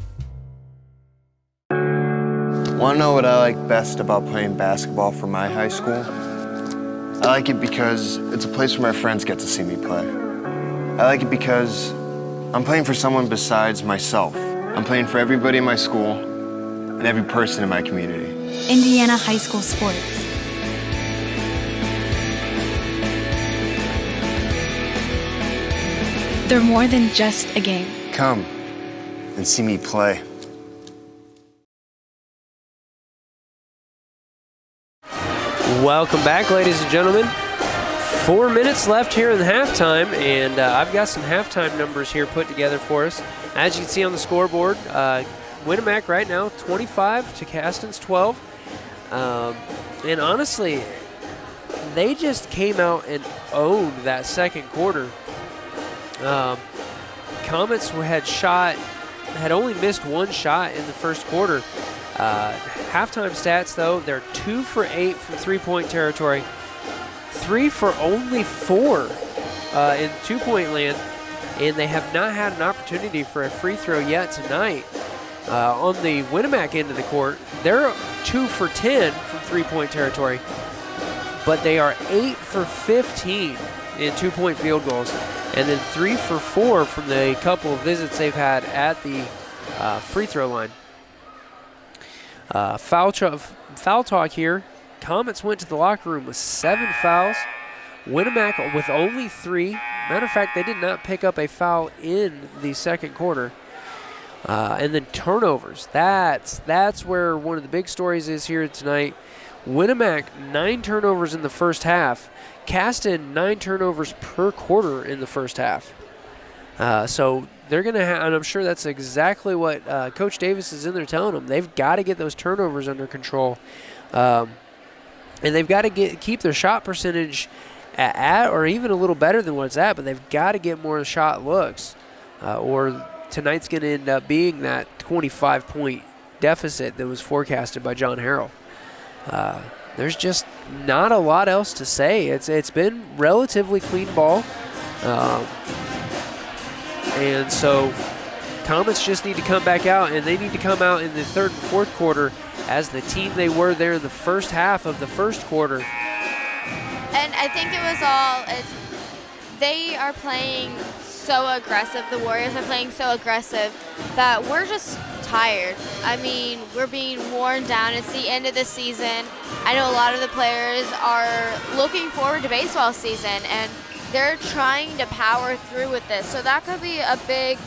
Want to know what I like best about playing basketball for my high school? I like it because it's a place where my friends get to see me play. I like it because I'm playing for someone besides myself. I'm playing for everybody in my school and every person in my community. Indiana high school sports. They're more than just a game. Come and see me play. Welcome back, ladies and gentlemen. 4 minutes left here in the halftime, and I've got some halftime numbers here put together for us. As you can see on the scoreboard, Winamac right now 25 to Caston's 12. And honestly, they just came out and owned that second quarter. Comets had only missed one shot in the first quarter. Halftime stats, though, they're 2 for 8 from three-point territory, 3 for only 4 in two-point land, and they have not had an opportunity for a free throw yet tonight. On the Winamac end of the court, they're 2 for 10 from three-point territory, but they are 8 for 15 in two-point field goals, and then 3 for 4 from the couple of visits they've had at the free throw line. Foul talk here. Comets went to the locker room with 7 fouls. Winamac with only 3. Matter of fact, they did not pick up a foul in the second quarter. And then turnovers. That's where one of the big stories is here tonight. Winamac, 9 turnovers in the first half. Caston, 9 turnovers per quarter in the first half. So they're going to have, and I'm sure that's exactly what Coach Davis is in there telling them. They've got to get those turnovers under control. And they've got to keep their shot percentage at or even a little better than what it's at, but they've got to get more shot looks. Or tonight's going to end up being that 25-point deficit that was forecasted by John Harrell. There's just not a lot else to say. It's been relatively clean ball. And so Comets just need to come back out, and they need to come out in the third and fourth quarter as the team they were there in the first half of the first quarter. And I think they are playing so aggressive. The Warriors are playing so aggressive that we're just tired. I mean, we're being worn down. It's the end of the season. I know a lot of the players are looking forward to baseball season, and they're trying to power through with this. So that could be a big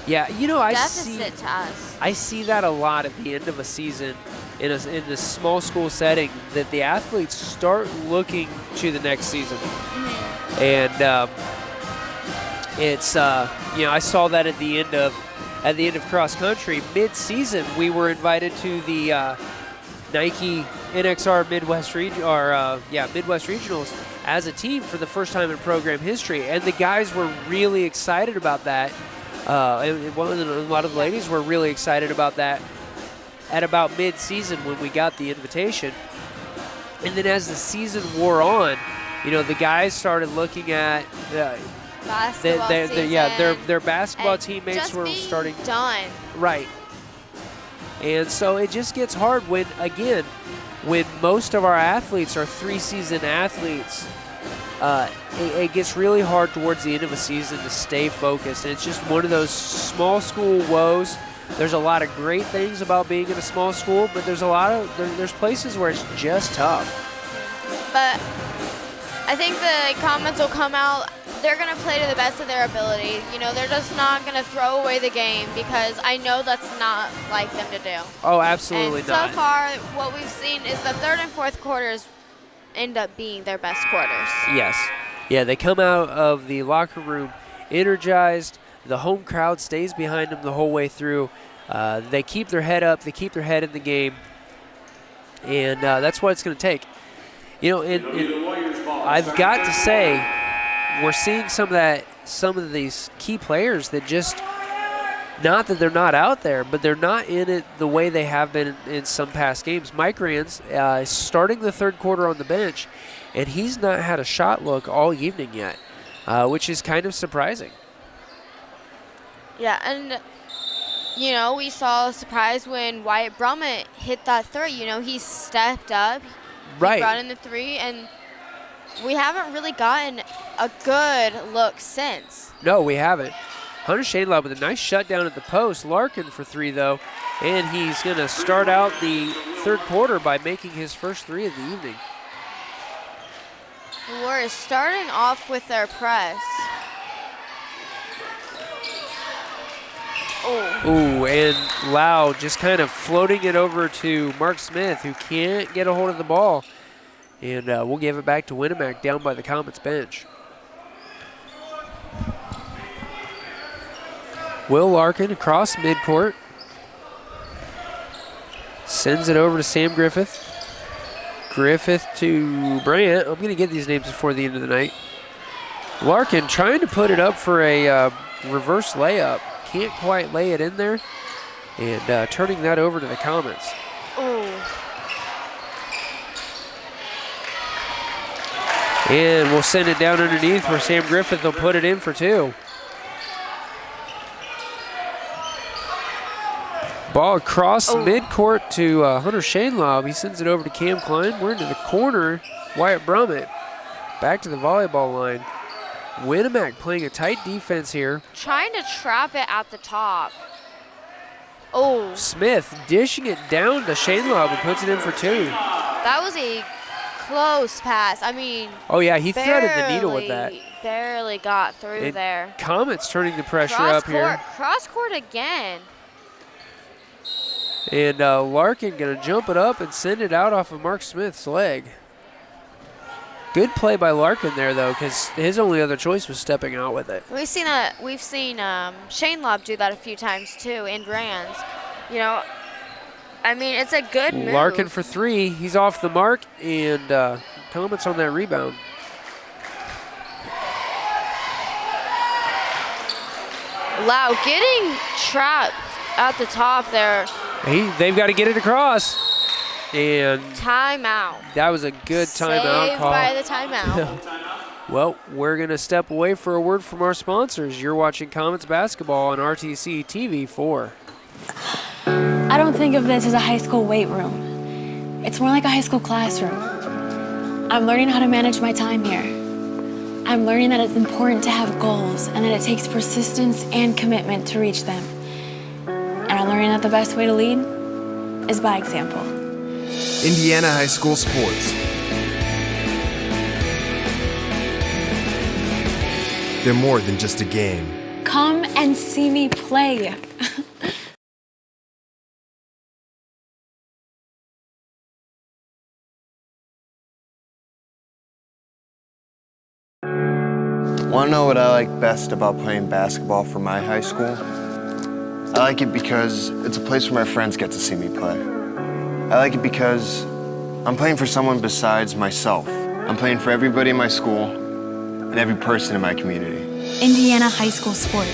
deficit to us. I see that a lot at the end of a season in a small school setting, that the athletes start looking to the next season. Mm-hmm. And it's I saw that at the end of cross country mid-season. We were invited to the Nike NXR Midwest Regionals as a team for the first time in program history, and the guys were really excited about that. And a lot of the ladies were really excited about that at about mid-season when we got the invitation. And then as the season wore on, the guys started looking at basketball their basketball teammates were starting done. Right. And so it just gets hard when most of our athletes are 3-season athletes. It gets really hard towards the end of a season to stay focused, and it's just one of those small school woes. There's a lot of great things about being in a small school, but there's places where it's just tough. But I think the Comets will come out. They're going to play to the best of their ability. They're just not going to throw away the game, because I know that's not like them to do. Oh, absolutely and not. So far, what we've seen is the third and fourth quarters end up being their best quarters. Yes. Yeah, they come out of the locker room energized. The home crowd stays behind them the whole way through. They keep their head up. They keep their head in the game. And that's what it's going to take. You know, I've got to say, we're seeing some of these key players that just, not that they're not out there, but they're not in it the way they have been in some past games. Mike Rands is starting the third quarter on the bench, and he's not had a shot look all evening yet, which is kind of surprising. Yeah, and, you know, we saw a surprise when Wyatt Brummett hit that three. You know, he stepped up. Right. He brought in the three, and we haven't really gotten a good look since. No, we haven't. Hunter Shainlaw with a nice shutdown at the post. Larkin for three, though, and he's going to start out the third quarter by making his first three of the evening. The Warriors starting off with their press. Ooh, and Lau just kind of floating it over to Mark Smith, who can't get a hold of the ball. And we'll give it back to Winamac down by the Comets bench. Will Larkin across midcourt. Sends it over to Sam Griffith. Griffith to Bryant. I'm going to get these names before the end of the night. Larkin trying to put it up for a reverse layup. Can't quite lay it in there. And turning that over to the Comets. And we'll send it down underneath where Sam Griffith will put it in for two. Ball across midcourt to Hunter Shainlaw. He sends it over to Cam Klein. We're into the corner. Wyatt Brummett back to the volleyball line. Winamac playing a tight defense here. Trying to trap it at the top. Smith dishing it down to Shainlaw, who puts it in for two. That was a close pass. I mean, oh, yeah, he threaded the needle with that. Barely got through there. Comets turning the pressure up here. Cross court again. And Larkin going to jump it up and send it out off of Mark Smith's leg. Good play by Larkin there, though, because his only other choice was stepping out with it. We've seen Shainlaw do that a few times too in Rands. You know, I mean, it's a good move. Larkin for three. He's off the mark, and Comets on that rebound. Lau getting trapped at the top there. They've got to get it across. And timeout. That was a good timeout Saved call. by the timeout. Well, we're going to step away for a word from our sponsors. You're watching Comets basketball on RTC TV 4. I don't think of this as a high school weight room. It's more like a high school classroom. I'm learning how to manage my time here. I'm learning that it's important to have goals and that it takes persistence and commitment to reach them. And I'm learning that the best way to lead is by example. Indiana High School Sports. They're more than just a game. Come and see me play. Want to know what I like best about playing basketball for my high school? I like it because it's a place where my friends get to see me play. I like it because I'm playing for someone besides myself. I'm playing for everybody in my school and every person in my community. Indiana High School Sports.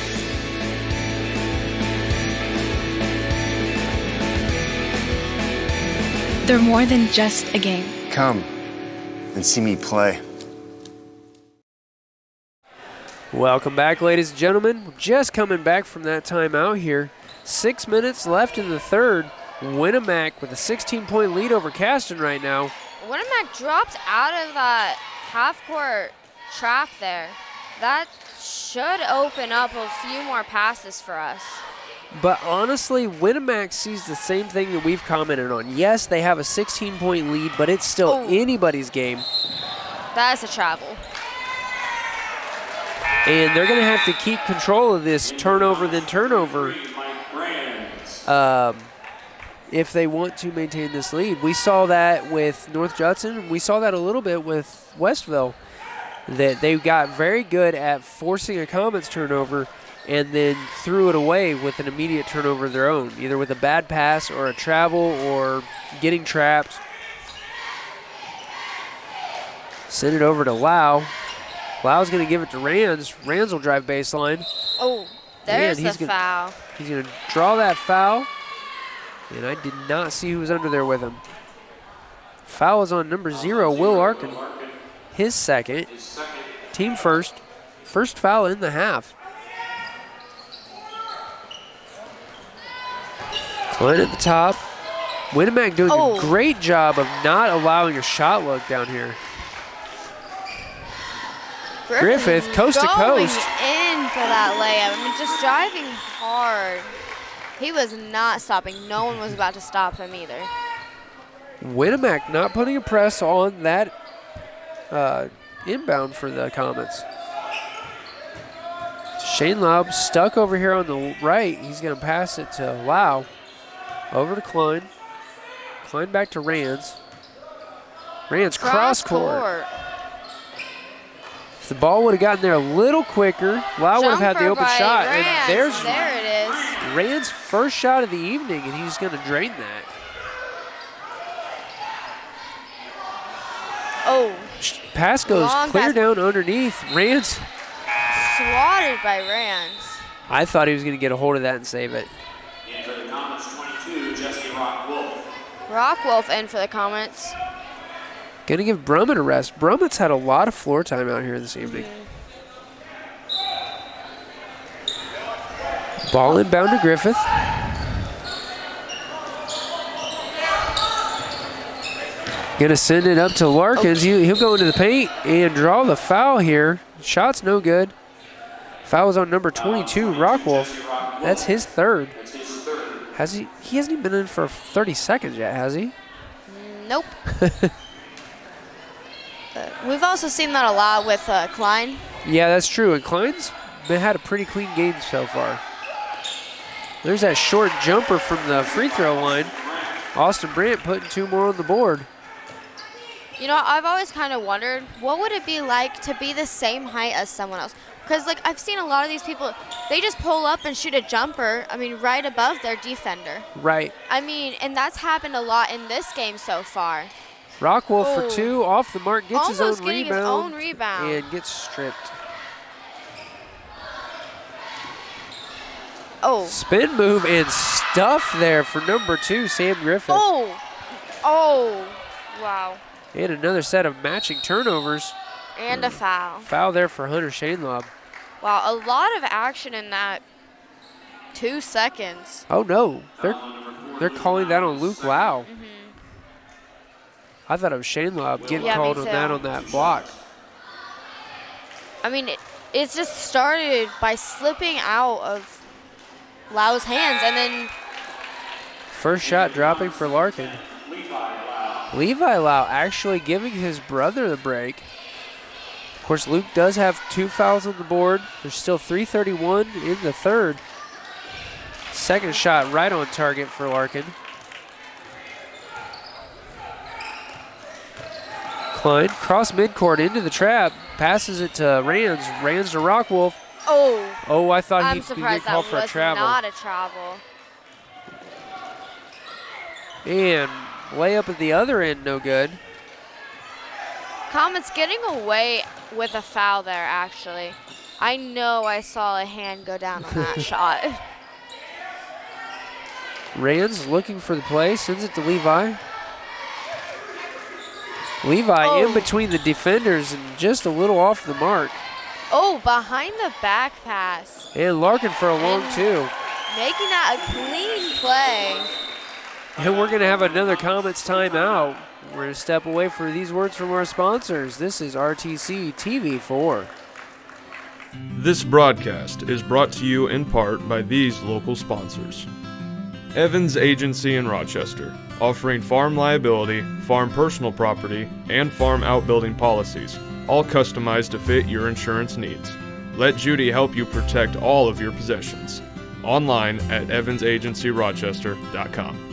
They're more than just a game. Come and see me play. Welcome back, ladies and gentlemen. We're just coming back from that timeout here. 6 minutes left in the third. Winamac with a 16-point lead over Caston right now. Winamac dropped out of that half-court trap there. That should open up a few more passes for us. But honestly, Winamac sees the same thing that we've commented on. Yes, they have a 16-point lead, but it's still anybody's game. That's a travel. And they're going to have to keep control of this turnover then turnover if they want to maintain this lead. We saw that with North Judson. We saw that a little bit with Westville, that they got very good at forcing a Comets turnover and then threw it away with an immediate turnover of their own, either with a bad pass or a travel or getting trapped. Send it over to Lau. Lau's going to give it to Rands. Rands will drive baseline. Oh, there's the foul. He's going to draw that foul. And I did not see who was under there with him. Foul is on number 0, Will Larkin. His second. Team first. First foul in the half. Klein at the top. Winamac doing a great job of not allowing a shot look down here. Griffith, coast to coast. Going in for that layup. I mean, just driving hard. He was not stopping. No one was about to stop him either. Winamac not putting a press on that inbound for the Comets. Shane Laub stuck over here on the right. He's going to pass it to Lau. Over to Klein. Klein back to Rands. Rands cross court. If the ball would have gotten there a little quicker, Lau would have had the open shot. Rands. And there it is. Rands' first shot of the evening, and he's going to drain that. Oh. Pass goes clear down underneath. Rands. Swatted by Rands. I thought he was going to get a hold of that and save it. In for the Comets, 22, Jesse Rock-Wolf. Rock-Wolf in for the Comets. Going to give Brummett a rest. Brummett's had a lot of floor time out here this evening. Ball inbound to Griffith. Going to send it up to Larkins. He'll go into the paint and draw the foul here. Shot's no good. Foul is on number 22, Rockwolf. That's his third. Has he? He hasn't even been in for 30 seconds yet, has he? Nope. We've also seen that a lot with Klein. Yeah, that's true. And Klein's had a pretty clean game so far. There's that short jumper from the free throw line. Austin Brandt putting 2 more on the board. You know, I've always kind of wondered, what would it be like to be the same height as someone else? Because, like, I've seen a lot of these people, they just pull up and shoot a jumper, I mean, right above their defender. Right. I mean, and that's happened a lot in this game so far. Rockwolf for 2, off the mark, gets his own Almost getting his own rebound. And gets stripped. Oh. Spin move and stuff there for number 2, Sam Griffith. Oh, wow. And another set of matching turnovers. And a foul. Foul there for Hunter Shanelob. Wow, a lot of action in that 2 seconds. Oh, no. They're calling that on Luke Lau. I thought it was Shanelob getting called on that block. I mean, it's just started by slipping out of Lau's hands, and then first shot dropping for Larkin. Levi Lau actually giving his brother the break. Of course, Luke does have 2 fouls on the board. There's still 3:31 in the third. Second shot right on target for Larkin. Klein cross midcourt into the trap, passes it to Rands. Rands to Rockwolf. Oh, I thought he could call for a travel. Not a travel. And layup at the other end, no good. Comets getting away with a foul there, actually. I know I saw a hand go down on that shot. Rands looking for the play, sends it to Levi. Levi in between the defenders and just a little off the mark. Oh, behind the back pass. And Larkin for a long 2. Making that a clean play. And we're going to have another Comets timeout. We're going to step away for these words from our sponsors. This is RTC TV4. This broadcast is brought to you in part by these local sponsors. Evans Agency in Rochester, offering farm liability, farm personal property, and farm outbuilding policies, all customized to fit your insurance needs. Let Judy help you protect all of your possessions. Online at evansagencyrochester.com.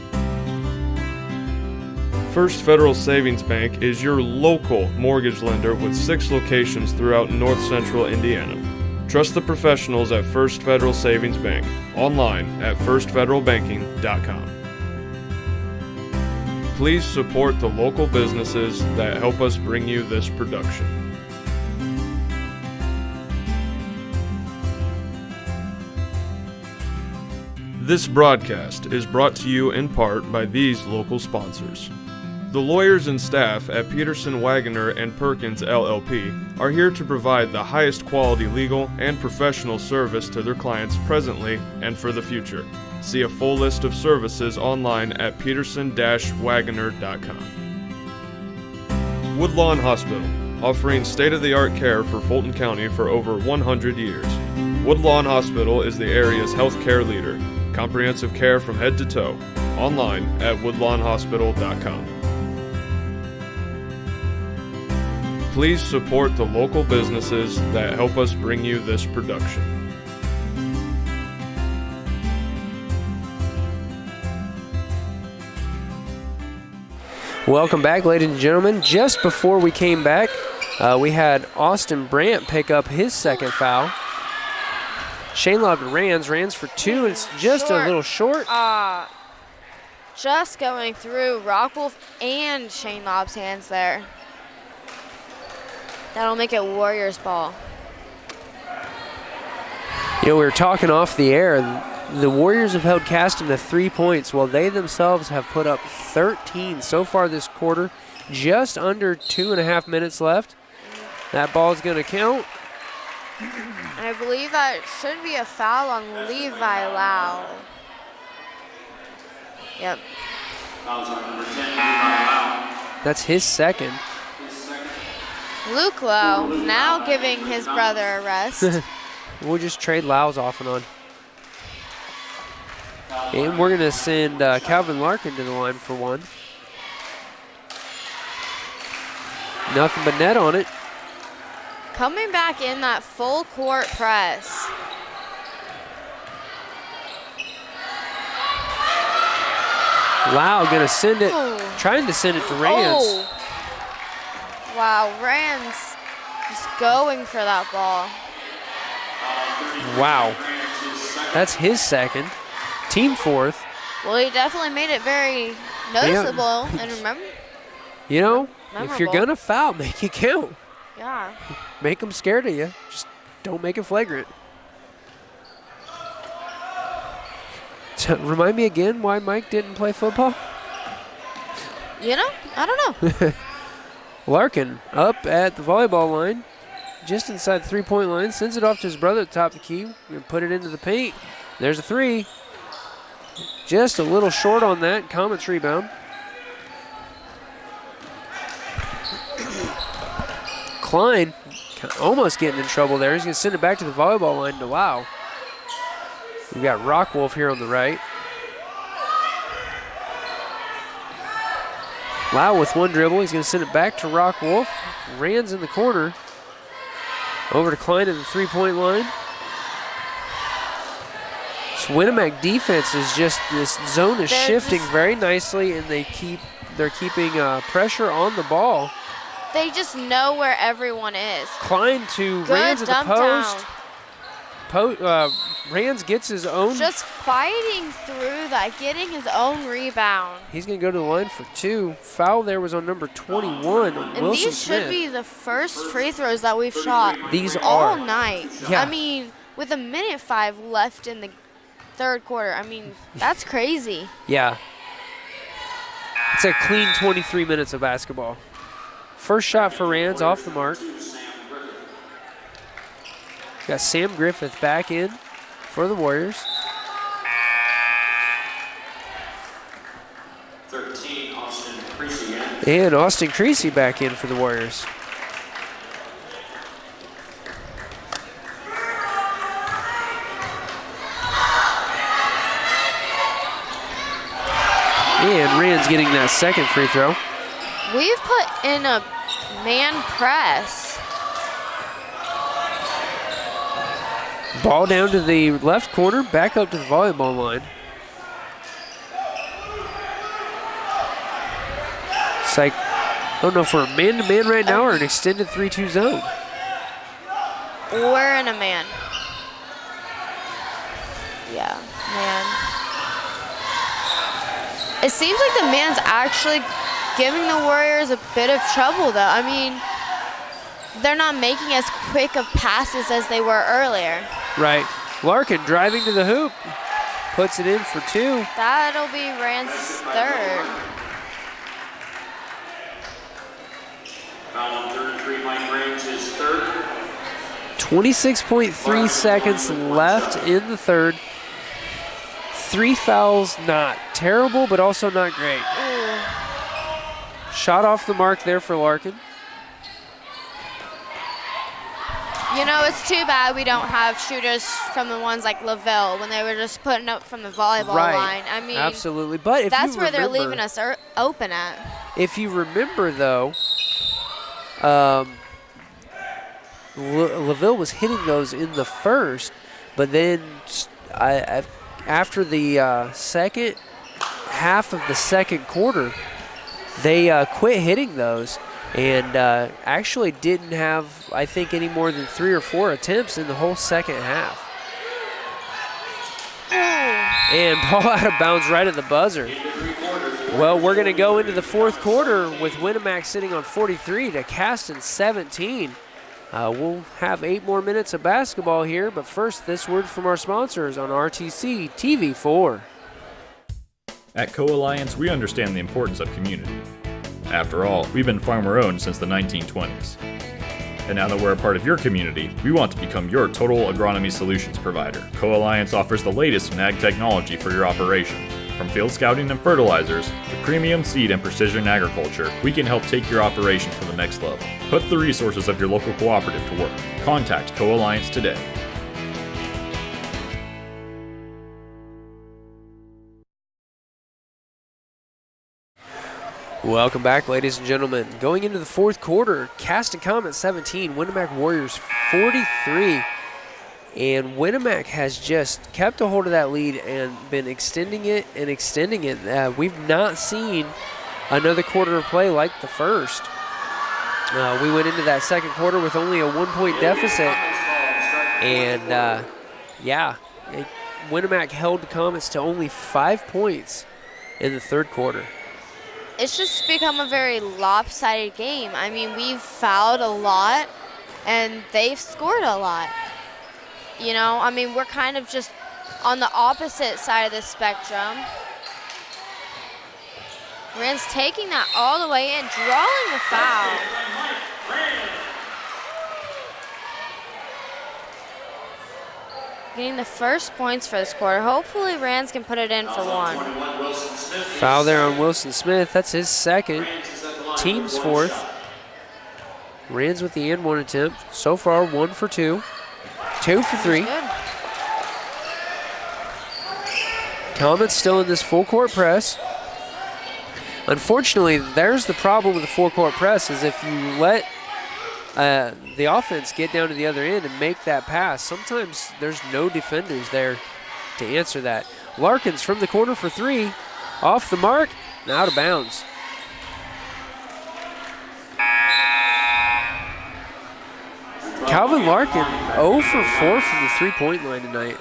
First Federal Savings Bank is your local mortgage lender with 6 locations throughout north central Indiana. Trust the professionals at First Federal Savings Bank. Online at firstfederalbanking.com. Please support the local businesses that help us bring you this production. This broadcast is brought to you in part by these local sponsors. The lawyers and staff at Peterson, Wagoner & Perkins LLP are here to provide the highest quality legal and professional service to their clients presently and for the future. See a full list of services online at peterson-wagoner.com. Woodlawn Hospital, offering state-of-the-art care for Fulton County for over 100 years. Woodlawn Hospital is the area's healthcare leader. Comprehensive care from head to toe. Online at woodlawnhospital.com. Please support the local businesses that help us bring you this production. Welcome back, ladies and gentlemen. Just before we came back, we had Austin Brandt pick up his second foul. Shane lobbed to Rands for two, and it's just a little short. Just going through Rockwolf and Shane Lobb's hands there. That'll make it Warriors ball. You know, we were talking off the air. The Warriors have held Caston to 3 points, while they themselves have put up 13 so far this quarter. Just under 2.5 minutes left. That ball's going to count. And I believe that should be a foul on Levi Lau. Yep. Fouls on number 10, Levi Lau. That's his second. Luke Lau now giving his brother a rest. We'll just trade Lau's off and on. And we're going to send Calvin Larkin to the line for one. Nothing but net on it. Coming back in that full court press. Lau going to send it, trying to send it to Rands. Oh. Wow, Rands just going for that ball. Wow. That's his second. Team fourth. Well, he definitely made it very noticeable. And remember, you know, memorable. If you're going to foul, make it count. Yeah. Make them scared of you. Just don't make it flagrant. So, remind me again why Mike didn't play football? You know, I don't know. Larkin up at the volleyball line, just inside the three-point line, sends it off to his brother at the top of the key. We're going to put it into the paint. There's a three. Just a little short on that. Comet's rebound. Klein almost getting in trouble there. He's going to send it back to the volleyball line to Lau. We've got Rockwolf here on the right. Lau with one dribble. He's going to send it back to Rockwolf. Rands in the corner. Over to Klein at the three-point line. This Winamac defense is just, this zone is shifting very nicely, and they're keeping pressure on the ball. They just know where everyone is. Klein to Good Rands at the post. Down. Rands gets his own. Just fighting through that, getting his own rebound. He's going to go to the line for two. Foul there was on number 21, And Wilson these Smith. should be the first free throws that we've shot These all are. night. Yeah. I mean, with 1:05 left in the third quarter, I mean, that's crazy. Yeah. It's a clean 23 minutes of basketball. First shot for Rands off the mark. Got Sam Griffith back in for the Warriors. 13, Austin Creasy in. And Austin Creasy back in for the Warriors. And Rand's getting that second free throw. We've put in a man press. Ball down to the left corner, back up to the volleyball line. It's like, I don't know if we're a man-to-man right now or an extended 3-2 zone. We're in a man. Yeah, man. It seems like the man's actually giving the Warriors a bit of trouble, though. I mean, they're not making as quick of passes as they were earlier. Right. Larkin driving to the hoop. Puts it in for 2. That'll be Rand's third. Foul on 33, Mike Range, his third. 26.3 seconds left in the third. 3 fouls, not terrible, but also not great. Ooh. Shot off the mark there for Larkin. You know, it's too bad we don't have shooters from the ones like LaVille when they were just putting up from the volleyball line. I mean, absolutely. But if that's you where remember, they're leaving us open at. If you remember, though, LaVille was hitting those in the first, but then after the second half of the second quarter, they quit hitting those and actually didn't have, I think, any more than 3 or 4 attempts in the whole second half. And ball out of bounds right at the buzzer. Well, we're going to go into the fourth quarter with Winamac sitting on 43 to Caston 17. We'll have 8 more minutes of basketball here, but first, this word from our sponsors on RTC TV4. At Co-Alliance, we understand the importance of community. After all, we've been farmer-owned since the 1920s. And now that we're a part of your community, we want to become your total agronomy solutions provider. Co-Alliance offers the latest in ag technology for your operation. From field scouting and fertilizers to premium seed and precision agriculture, we can help take your operation to the next level. Put the resources of your local cooperative to work. Contact Co-Alliance today. Welcome back, ladies and gentlemen. Going into the fourth quarter, Caston Comet 17, Winamac Warriors 43. And Winamac has just kept a hold of that lead and been extending it and extending it. We've not seen another quarter of play like the first. We went into that second quarter with only a 1-point deficit. And, Winamac held the Comets to only 5 points in the third quarter. It's just become a very lopsided game. I mean, we've fouled a lot, and they've scored a lot. You know, I mean, we're kind of just on the opposite side of the spectrum. Rand's taking that all the way in, drawing the foul. Getting the first points for this quarter. Hopefully Rand's can put it in for 1. Foul there on Wilson Smith. That's his second. Team's fourth. Rand's with the and-one attempt. So far, 1 for 2. 2 for 3. Comets still in this full-court press. Unfortunately, there's the problem with the full-court press is if you let the offense get down to the other end and make that pass, sometimes there's no defenders there to answer that. Larkins from the corner for 3. Off the mark and out of bounds. Calvin Larkin 0 for 4 from the three-point line tonight.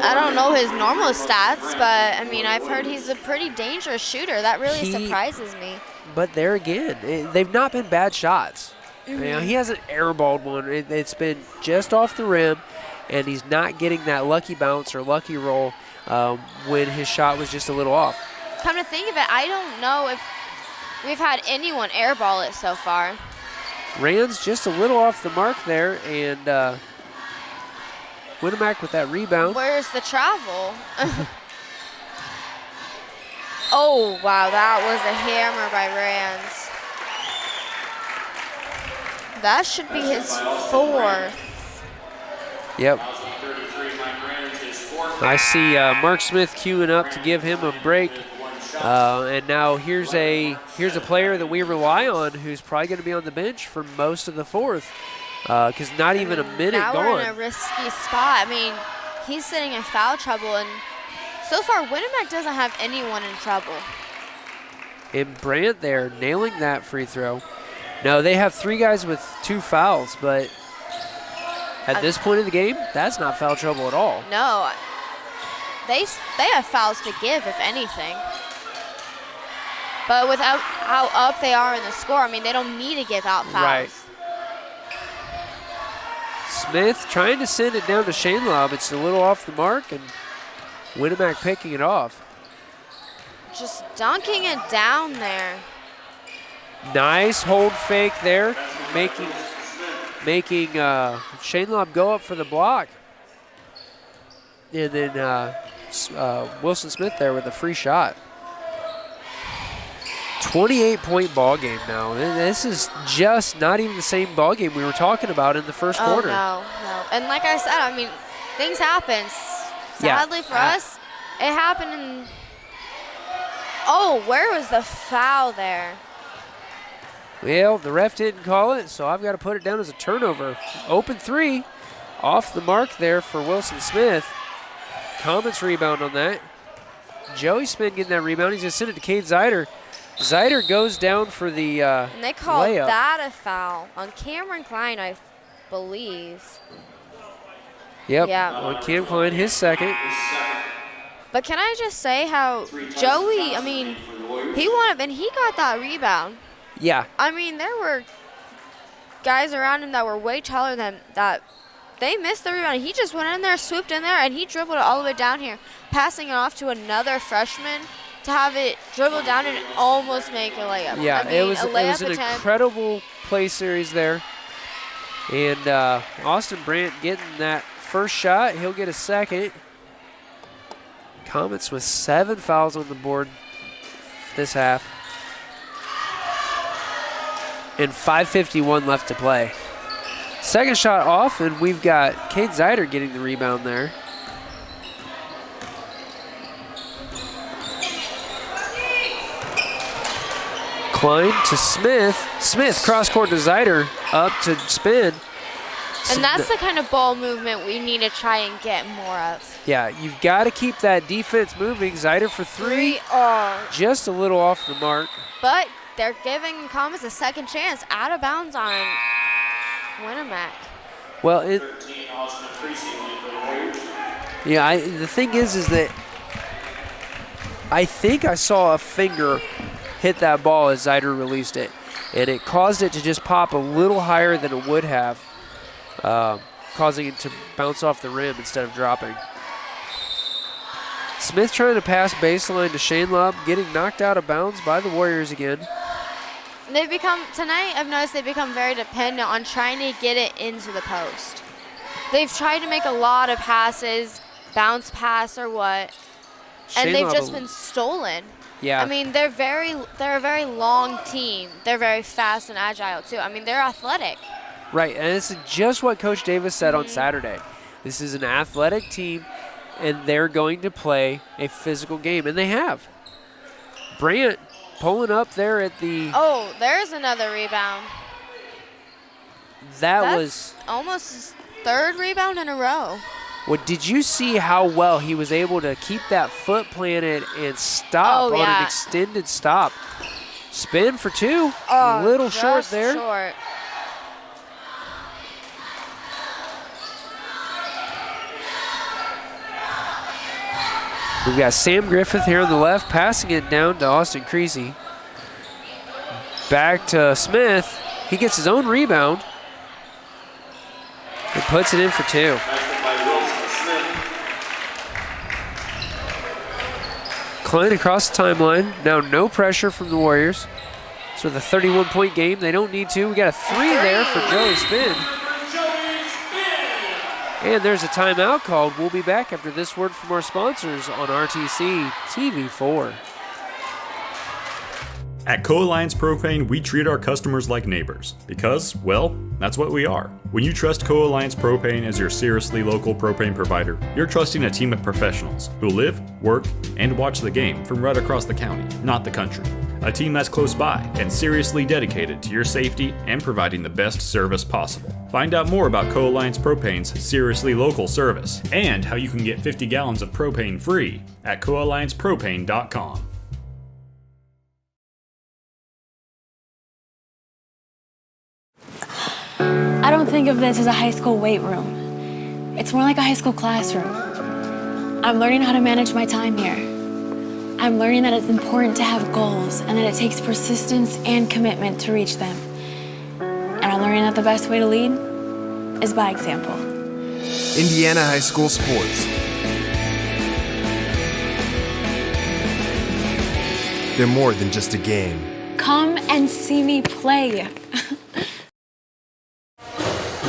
I don't know his normal stats, but I mean, I've heard he's a pretty dangerous shooter. That really surprises me. But there again, they've not been bad shots. You know, he hasn't airballed one. It's been just off the rim, and he's not getting that lucky bounce or lucky roll when his shot was just a little off. Come to think of it, I don't know if we've had anyone airball it so far. Rand's just a little off the mark there, and Winamac with that rebound. Where's the travel? Oh, wow, that was a hammer by Rands. That should be his 4th. Yep. I see Mark Smith queuing up to give him a break. And now here's a player that we rely on who's probably going to be on the bench for most of the fourth because not even a minute now gone. Now we're in a risky spot. I mean, he's sitting in foul trouble, and so far Winamac doesn't have anyone in trouble. And Brandt there nailing that free throw. No, they have 3 guys with 2 fouls, but At this point in the game, that's not foul trouble at all. No. They have fouls to give, if anything. But without how up they are in the score, I mean, they don't need to give out fouls. Right. Smith trying to send it down to Shanelob. It's a little off the mark, and Winamac picking it off. Just dunking it down there. Nice hold fake there, making Shanelob go up for the block. And then Wilson Smith there with a free shot. 28-point ball game now. This is just not even the same ball game we were talking about in the first quarter. No. And like I said, I mean, things happen. Sadly for us, it happened in... Oh, where was the foul there? Well, the ref didn't call it, so I've got to put it down as a turnover. Open three, off the mark there for Wilson Smith. Comets rebound on that. Joey Spin getting that rebound. He's going to send it to Cade Zider. Zider goes down for the and they called layup. that a foul on Cameron Klein, I believe. Yep, Yeah. on Cam Klein, his second. But can I just say how Joey, I mean, he won up and he got that rebound. Yeah. I mean, there were guys around him that were way taller than that. They missed the rebound. He just went in there, swooped in there, and he dribbled it all the way down here, passing it off to another freshman to have it dribble down and almost make a layup. Yeah, I mean, it was an attempt. incredible play series there. And Austin Brandt getting that first shot. He'll get a second. Comets with 7 fouls on the board this half. And 5:51 left to play. Second shot off, and we've got Cade Zider getting the rebound there. Klein to Smith. Smith cross-court to Zider, up to Spin. And that's the kind of ball movement we need to try and get more of. Yeah, you've got to keep that defense moving. Zider for three. Just a little off the mark. But they're giving Comets a second chance out of bounds on Winamac. Well, the thing is that I think I saw a finger hit that ball as Zider released it, and it caused it to just pop a little higher than it would have, causing it to bounce off the rim instead of dropping. Smith trying to pass baseline to Shanelob, getting knocked out of bounds by the Warriors again. They've become, tonight I've noticed they've become very dependent on trying to get it into the post. They've tried to make a lot of passes, bounce pass or what, and they've just been stolen. Yeah. I mean, they're a very long team. They're very fast and agile too. I mean, they're athletic. Right, and this is just what Coach Davis said on Saturday. This is an athletic team, and they're going to play a physical game, and they have. Brandt pulling up there at the... Oh, there's another rebound. That's was almost his third rebound in a row. Well, did you see how well he was able to keep that foot planted and stop on an extended stop? Spin for two. A little short there. Short. We've got Sam Griffith here on the left, passing it down to Austin Creasy. Back to Smith. He gets his own rebound and puts it in for two. Klein across the timeline. Now no pressure from the Warriors. So with a 31-point game, they don't need to. We got a three there for Joey Spin. And there's a timeout called. We'll be back after this word from our sponsors on RTC TV4. At Co-Alliance Propane, we treat our customers like neighbors because, well, that's what we are. When you trust Co-Alliance Propane as your seriously local propane provider, you're trusting a team of professionals who live, work, and watch the game from right across the county, not the country. A team that's close by and seriously dedicated to your safety and providing the best service possible. Find out more about Co-Alliance Propane's seriously local service and how you can get 50 gallons of propane free at coalliancepropane.com. I don't think of this as a high school weight room. It's more like a high school classroom. I'm learning how to manage my time here. I'm learning that it's important to have goals and that it takes persistence and commitment to reach them. And I'm learning that the best way to lead is by example. Indiana High School Sports. They're more than just a game. Come and see me play.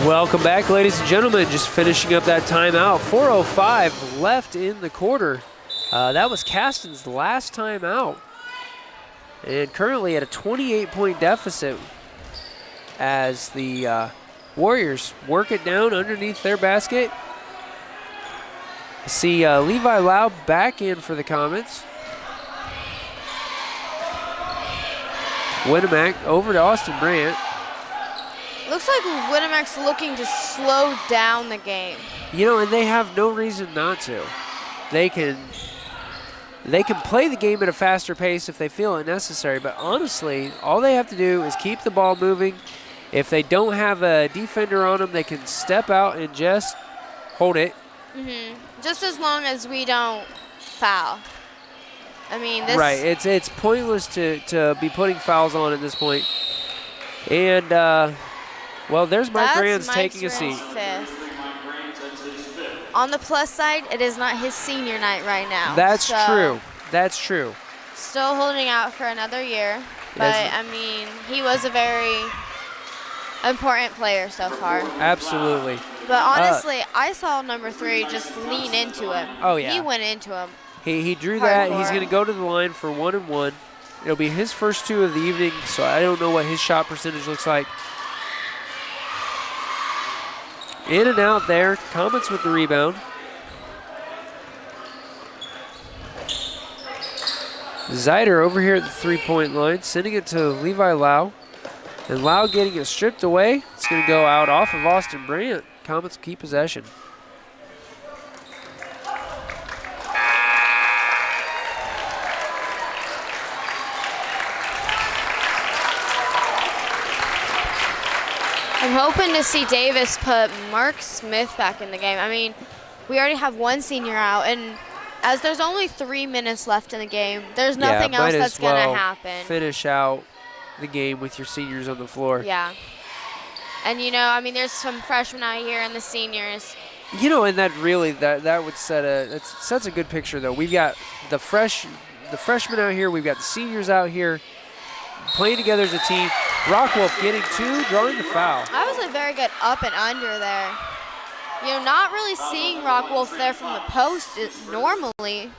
Welcome back, ladies and gentlemen. Just finishing up that timeout. 4:05 left in the quarter. That was Caston's last timeout. And currently at a 28-point deficit as the Warriors work it down underneath their basket. I see Levi Lau back in for the Comets. Winamac over to Austin Brandt. Looks like Winamac's looking to slow down the game. You know, and they have no reason not to. They can play the game at a faster pace if they feel it necessary, but honestly, all they have to do is keep the ball moving. If they don't have a defender on them, they can step out and just hold it. Just as long as we don't foul. I mean, this... Right, it's pointless to be putting fouls on at this point. And, well, there's Mike Grants taking a seat. Fifth. On the plus side, it is not his senior night right now. That's true. That's true. Still holding out for another year. But, I mean, he was a very important player so far. Absolutely. But honestly, I saw number 3 just lean into him. Oh, yeah. He went into him. He drew that. He's going to go to the line for 1-and-1. It'll be his first 2 of the evening, so I don't know what his shot percentage looks like. In and out there. Comets with the rebound. Zider over here at the three-point line, sending it to Levi Lau. And Lau getting it stripped away. It's going to go out off of Austin Brandt. Comets keep possession. I'm hoping to see Davis put Mark Smith back in the game. I mean, we already have one senior out, and as there's only 3 minutes left in the game, there's nothing else that's going to happen. Finish out the game with your seniors on the floor. Yeah. And, you know, I mean, there's some freshmen out here and the seniors. You know, and that really, that would sets a good picture, though. We've got the freshmen out here. We've got the seniors out here playing together as a team. Rockwolf getting 2, drawing the foul. That was a very good up and under there. You know, not really seeing Rockwolf there from the post normally,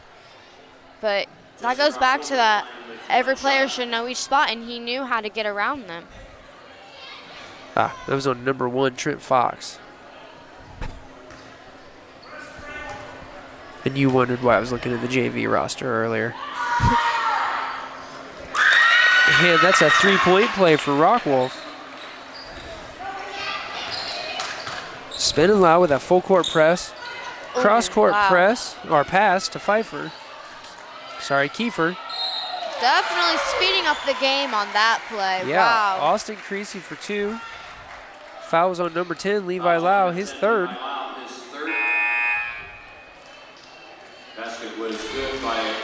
but that goes back to that every player should know each spot, and he knew how to get around them. That was on number 1, Trent Fox. And you wondered why I was looking at the JV roster earlier. And that's a 3-point play for Rockwolf. Spinning Lau with a full court press. Cross court press, or pass to Kiefer. Definitely speeding up the game on that play. Yeah, wow. Austin Creasy for 2. Foul was on number 10, Levi Lau, his third. Basket was good by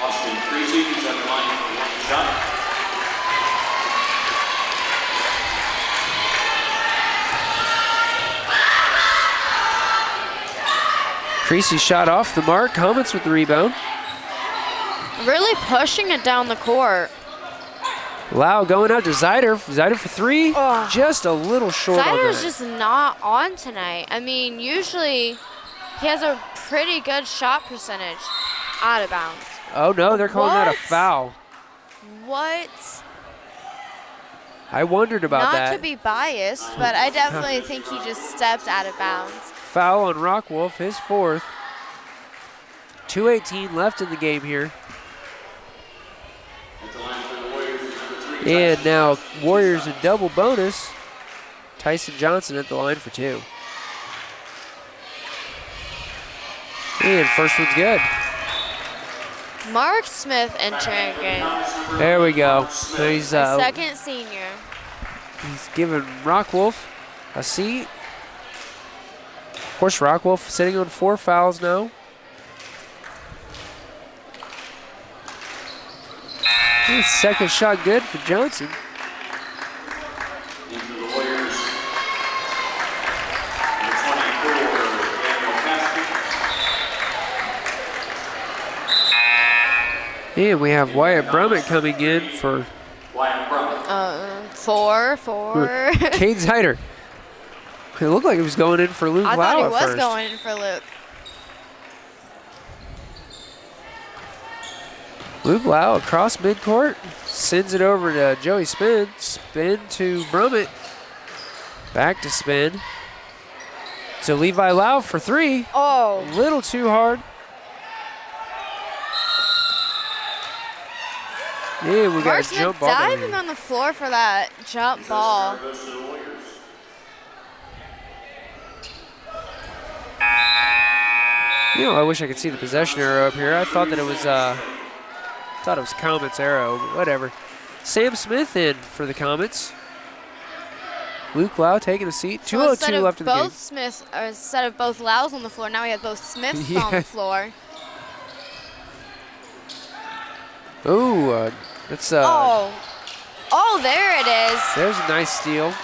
Austin Creasy. He's at the line for 1 shot. Creasy shot off the mark. Comets with the rebound. Really pushing it down the court. Lau going out to Zider. Zider for 3. Oh. Just a little short on that. Zider's just not on tonight. I mean, usually he has a pretty good shot percentage out of bounds. Oh, no, they're calling that a foul. What? I wondered about that. Not to be biased, but I definitely think he just stepped out of bounds. Foul on Rockwolf, his 4th. 2:18 left in the game here. And now Warriors a double bonus. Tyson Johnson at the line for 2. And first one's good. Mark Smith entering game. There we go. He's second senior. He's giving Rockwolf a seat. Of course, Rockwolf sitting on 4 fouls now. His second shot good for Johnson. Into the Warriors. Number 24, Caston. And we have Wyatt Brummett coming in for Wyatt Brummett. 4. Cade Zeider. It looked like he was going in for Luke I Lau thought he at was first. going in for Luke. Luke Lau across midcourt, sends it over to Joey Spin. Spin to Brummett. Back to Spin. So Levi Lau for 3. Oh. A little too hard. Yeah, we got Mark a Smith jump ball. diving on the floor for that jump ball. Goes to the Warriors. You know, I wish I could see the possession arrow up here. I thought that it was Comets arrow, but whatever. Sam Smith in for the Comets. Luke Lau taking a seat. 2:02 left in the game. Instead of both Laus on the floor, now we have both Smiths on the floor. Ooh, that's oh, there it is. There's a nice steal.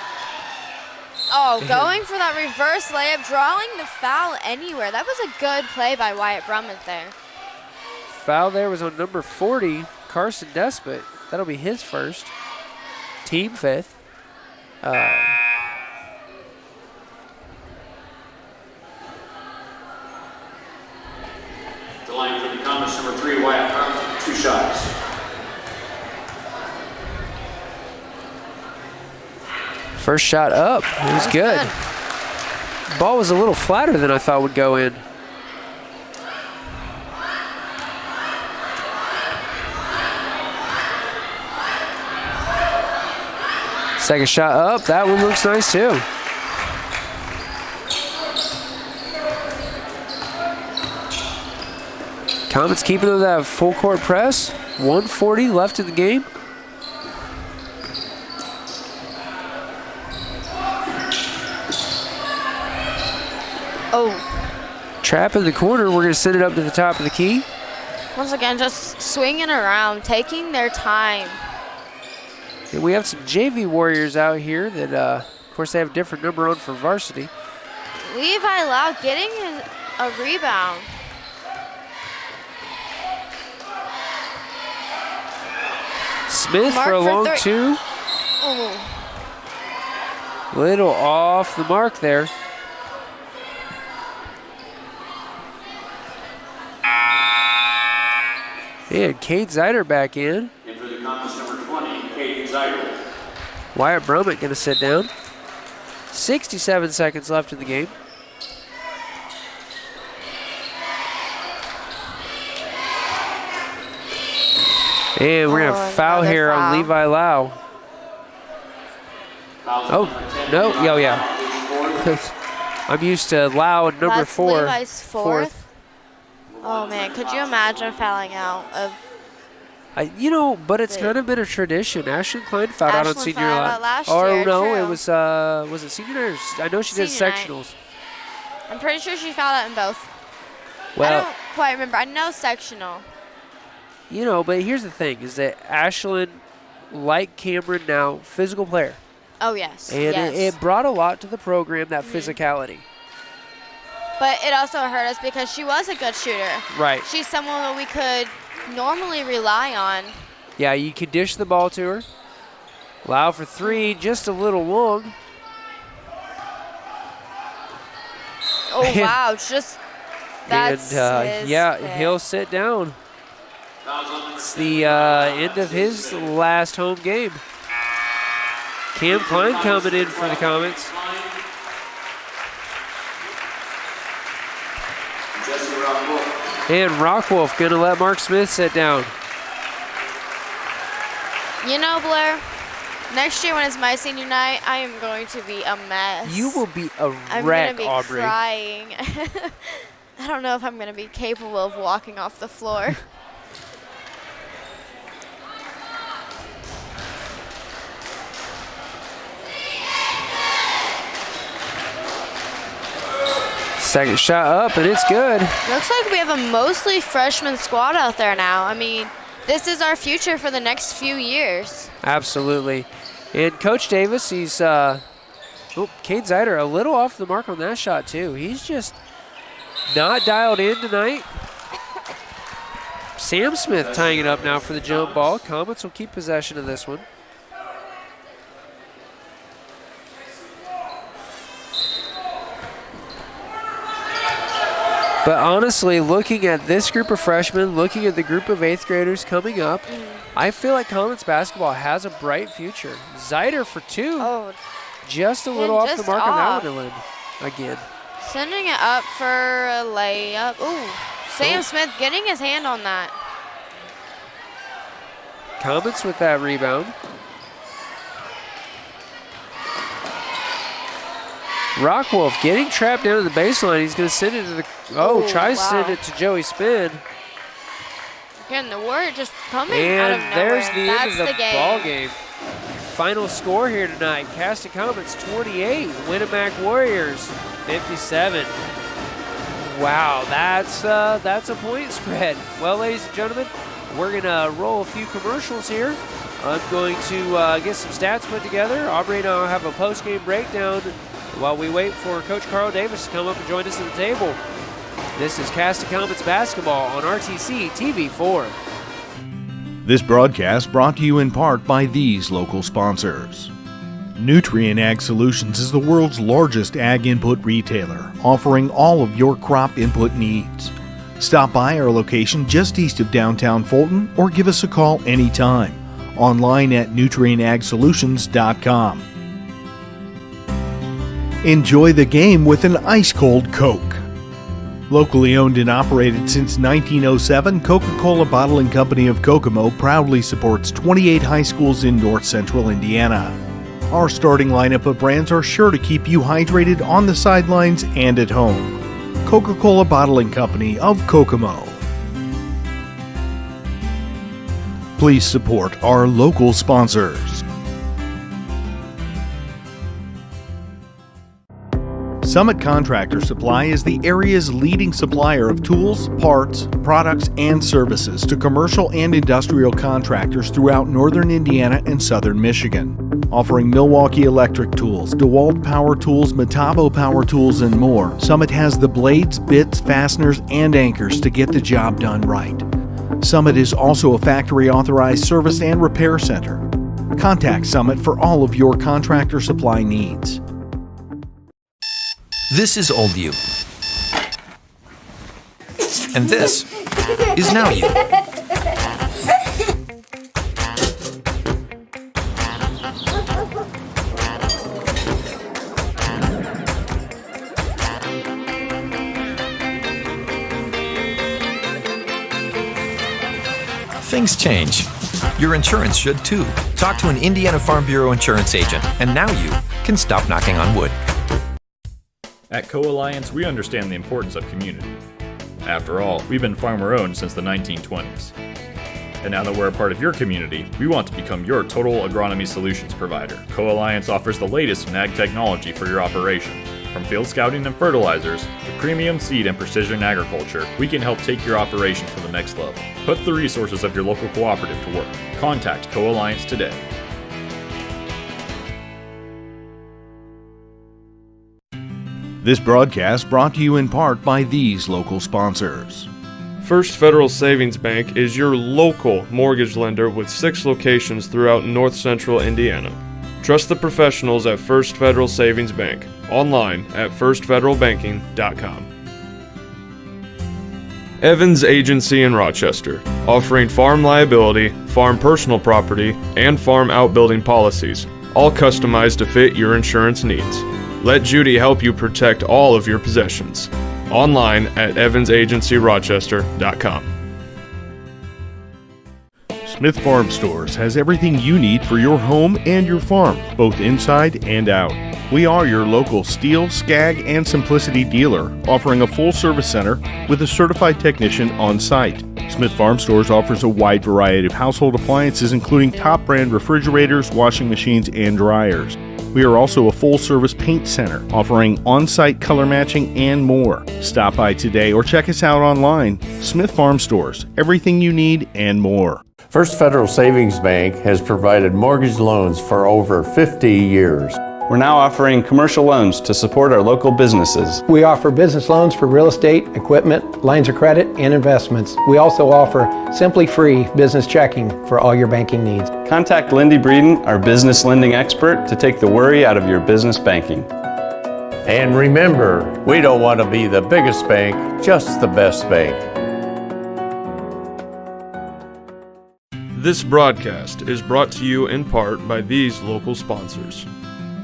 Oh, going for that reverse layup, drawing the foul anywhere. That was a good play by Wyatt Brummett there. Foul there was on number 40, Carson Despot. That'll be his first. Team 5th. The line for the Comets, number 3, Wyatt Brummett. 2 shots. First shot up. It was good. Ball was a little flatter than I thought would go in. Second shot up. That one looks nice too. Comets keeping up that full court press. 1:40 left in the game. Oh. Trap in the corner. We're going to send it up to the top of the key. Once again, just swinging around, taking their time. And we have some JV Warriors out here that, of course, they have a different number on for varsity. Levi Lau getting a rebound. Smith for a long 2. Oh. Little off the mark there. And Cade Zeider back in. And for the Comets, number 20, Cade Zeider. Wyatt Brummett going to sit down. 67 seconds left in the game. And we're going to have foul here on Levi Lau. Oh, no. Oh, yeah. I'm used to Lau and number 4. Levi's fourth. Oh, man. Could you imagine fouling out of... but it's kind of been a tradition. Ashlyn Klein fouled out on senior night. Last or year, no, true. it was it senior night? I know she did Senior sectionals. I'm pretty sure she fouled out in both. Well, I don't quite remember. I know sectional. But here's the thing, is that Ashlyn, like Cameron now, physical player. Oh, yes. And it brought a lot to the program, that physicality. But it also hurt us because she was a good shooter. Right. She's someone that we could normally rely on. Yeah, you could dish the ball to her. Lau for 3, just a little long. Oh, wow. That's his he'll sit down. It's the end of his last home game. Cam Klein coming in for the Comets. And Rockwolf going to let Mark Smith sit down. Blair, next year when it's my senior night, I am going to be a mess. You will be a I'm wreck, going to be Aubrey. crying. I don't know if I'm going to be capable of walking off the floor. Second shot up, and it's good. Looks like we have a mostly freshman squad out there now. I mean, this is our future for the next few years. Absolutely. And Coach Davis, he's, Cade Zeider a little off the mark on that shot too. He's just not dialed in tonight. Sam Smith tying it up now for the jump ball. Comets will keep possession of this one. But honestly, looking at this group of freshmen, looking at the group of 8th graders coming up, I feel like Comets basketball has a bright future. Zeider for 2. Oh, just a little off the mark on that one, again. Sending it up for a layup. Ooh, Sam Smith getting his hand on that. Comets with that rebound. Rockwolf getting trapped down to the baseline. He's going to send it to the, tries to send it to Joey Spin. Again, the word just coming and out of nowhere. There's the end of the game. ball game. Final score here tonight, Caston Comets 28, Winamac Warriors 57. Wow, that's a point spread. Well, ladies and gentlemen, we're going to roll a few commercials here. I'm going to get some stats put together. Aubrey and I will have a post-game breakdown while we wait for Coach Carl Davis to come up and join us at the table. This is Caston Comets basketball on RTC TV4. This broadcast brought to you in part by these local sponsors. Nutrien Ag Solutions is the world's largest ag input retailer, offering all of your crop input needs. Stop by our location just east of downtown Fulton or give us a call anytime. Online at nutrienagsolutions.com. Enjoy the game with an ice-cold Coke. Locally owned and operated since 1907, Coca-Cola Bottling Company of Kokomo proudly supports 28 high schools in north central Indiana. Our starting lineup of brands are sure to keep you hydrated on the sidelines and at home. Coca-Cola Bottling Company of Kokomo. Please support our local sponsors. Summit Contractor Supply is the area's leading supplier of tools, parts, products, and services to commercial and industrial contractors throughout northern Indiana and southern Michigan. Offering Milwaukee Electric Tools, DeWalt Power Tools, Metabo Power Tools, and more, Summit has the blades, bits, fasteners, and anchors to get the job done right. Summit is also a factory-authorized service and repair center. Contact Summit for all of your contractor supply needs. This is old you. And this is now you. Things change. Your insurance should too. Talk to an Indiana Farm Bureau insurance agent, and now you can stop knocking on wood. At Co-Alliance, we understand the importance of community. After all, we've been farmer-owned since the 1920s. And now that we're a part of your community, we want to become your total agronomy solutions provider. Co-Alliance offers the latest in ag technology for your operation. From field scouting and fertilizers to premium seed and precision agriculture, we can help take your operation to the next level. Put the resources of your local cooperative to work. Contact Co-Alliance today. This broadcast brought to you in part by these local sponsors. First Federal Savings Bank is your local mortgage lender with 6 locations throughout north central Indiana. Trust the professionals at First Federal Savings Bank. Online at firstfederalbanking.com. Evans Agency in Rochester, offering farm liability, farm personal property, and farm outbuilding policies, all customized to fit your insurance needs. Let Judy help you protect all of your possessions. Online at evansagencyrochester.com. Smith Farm Stores has everything you need for your home and your farm, both inside and out. We are your local Steel, Skag, and Simplicity dealer, offering a full-service center with a certified technician on site. Smith Farm Stores offers a wide variety of household appliances, including top-brand refrigerators, washing machines, and dryers. We are also a full-service paint center, offering on-site color matching and more. Stop by today or check us out online. Smith Farm Stores, everything you need and more. First Federal Savings Bank has provided mortgage loans for over 50 years. We're now offering commercial loans to support our local businesses. We offer business loans for real estate, equipment, lines of credit, and investments. We also offer Simply Free business checking for all your banking needs. Contact Lindy Breeden, our business lending expert, to take the worry out of your business banking. And remember, we don't want to be the biggest bank, just the best bank. This broadcast is brought to you in part by these local sponsors.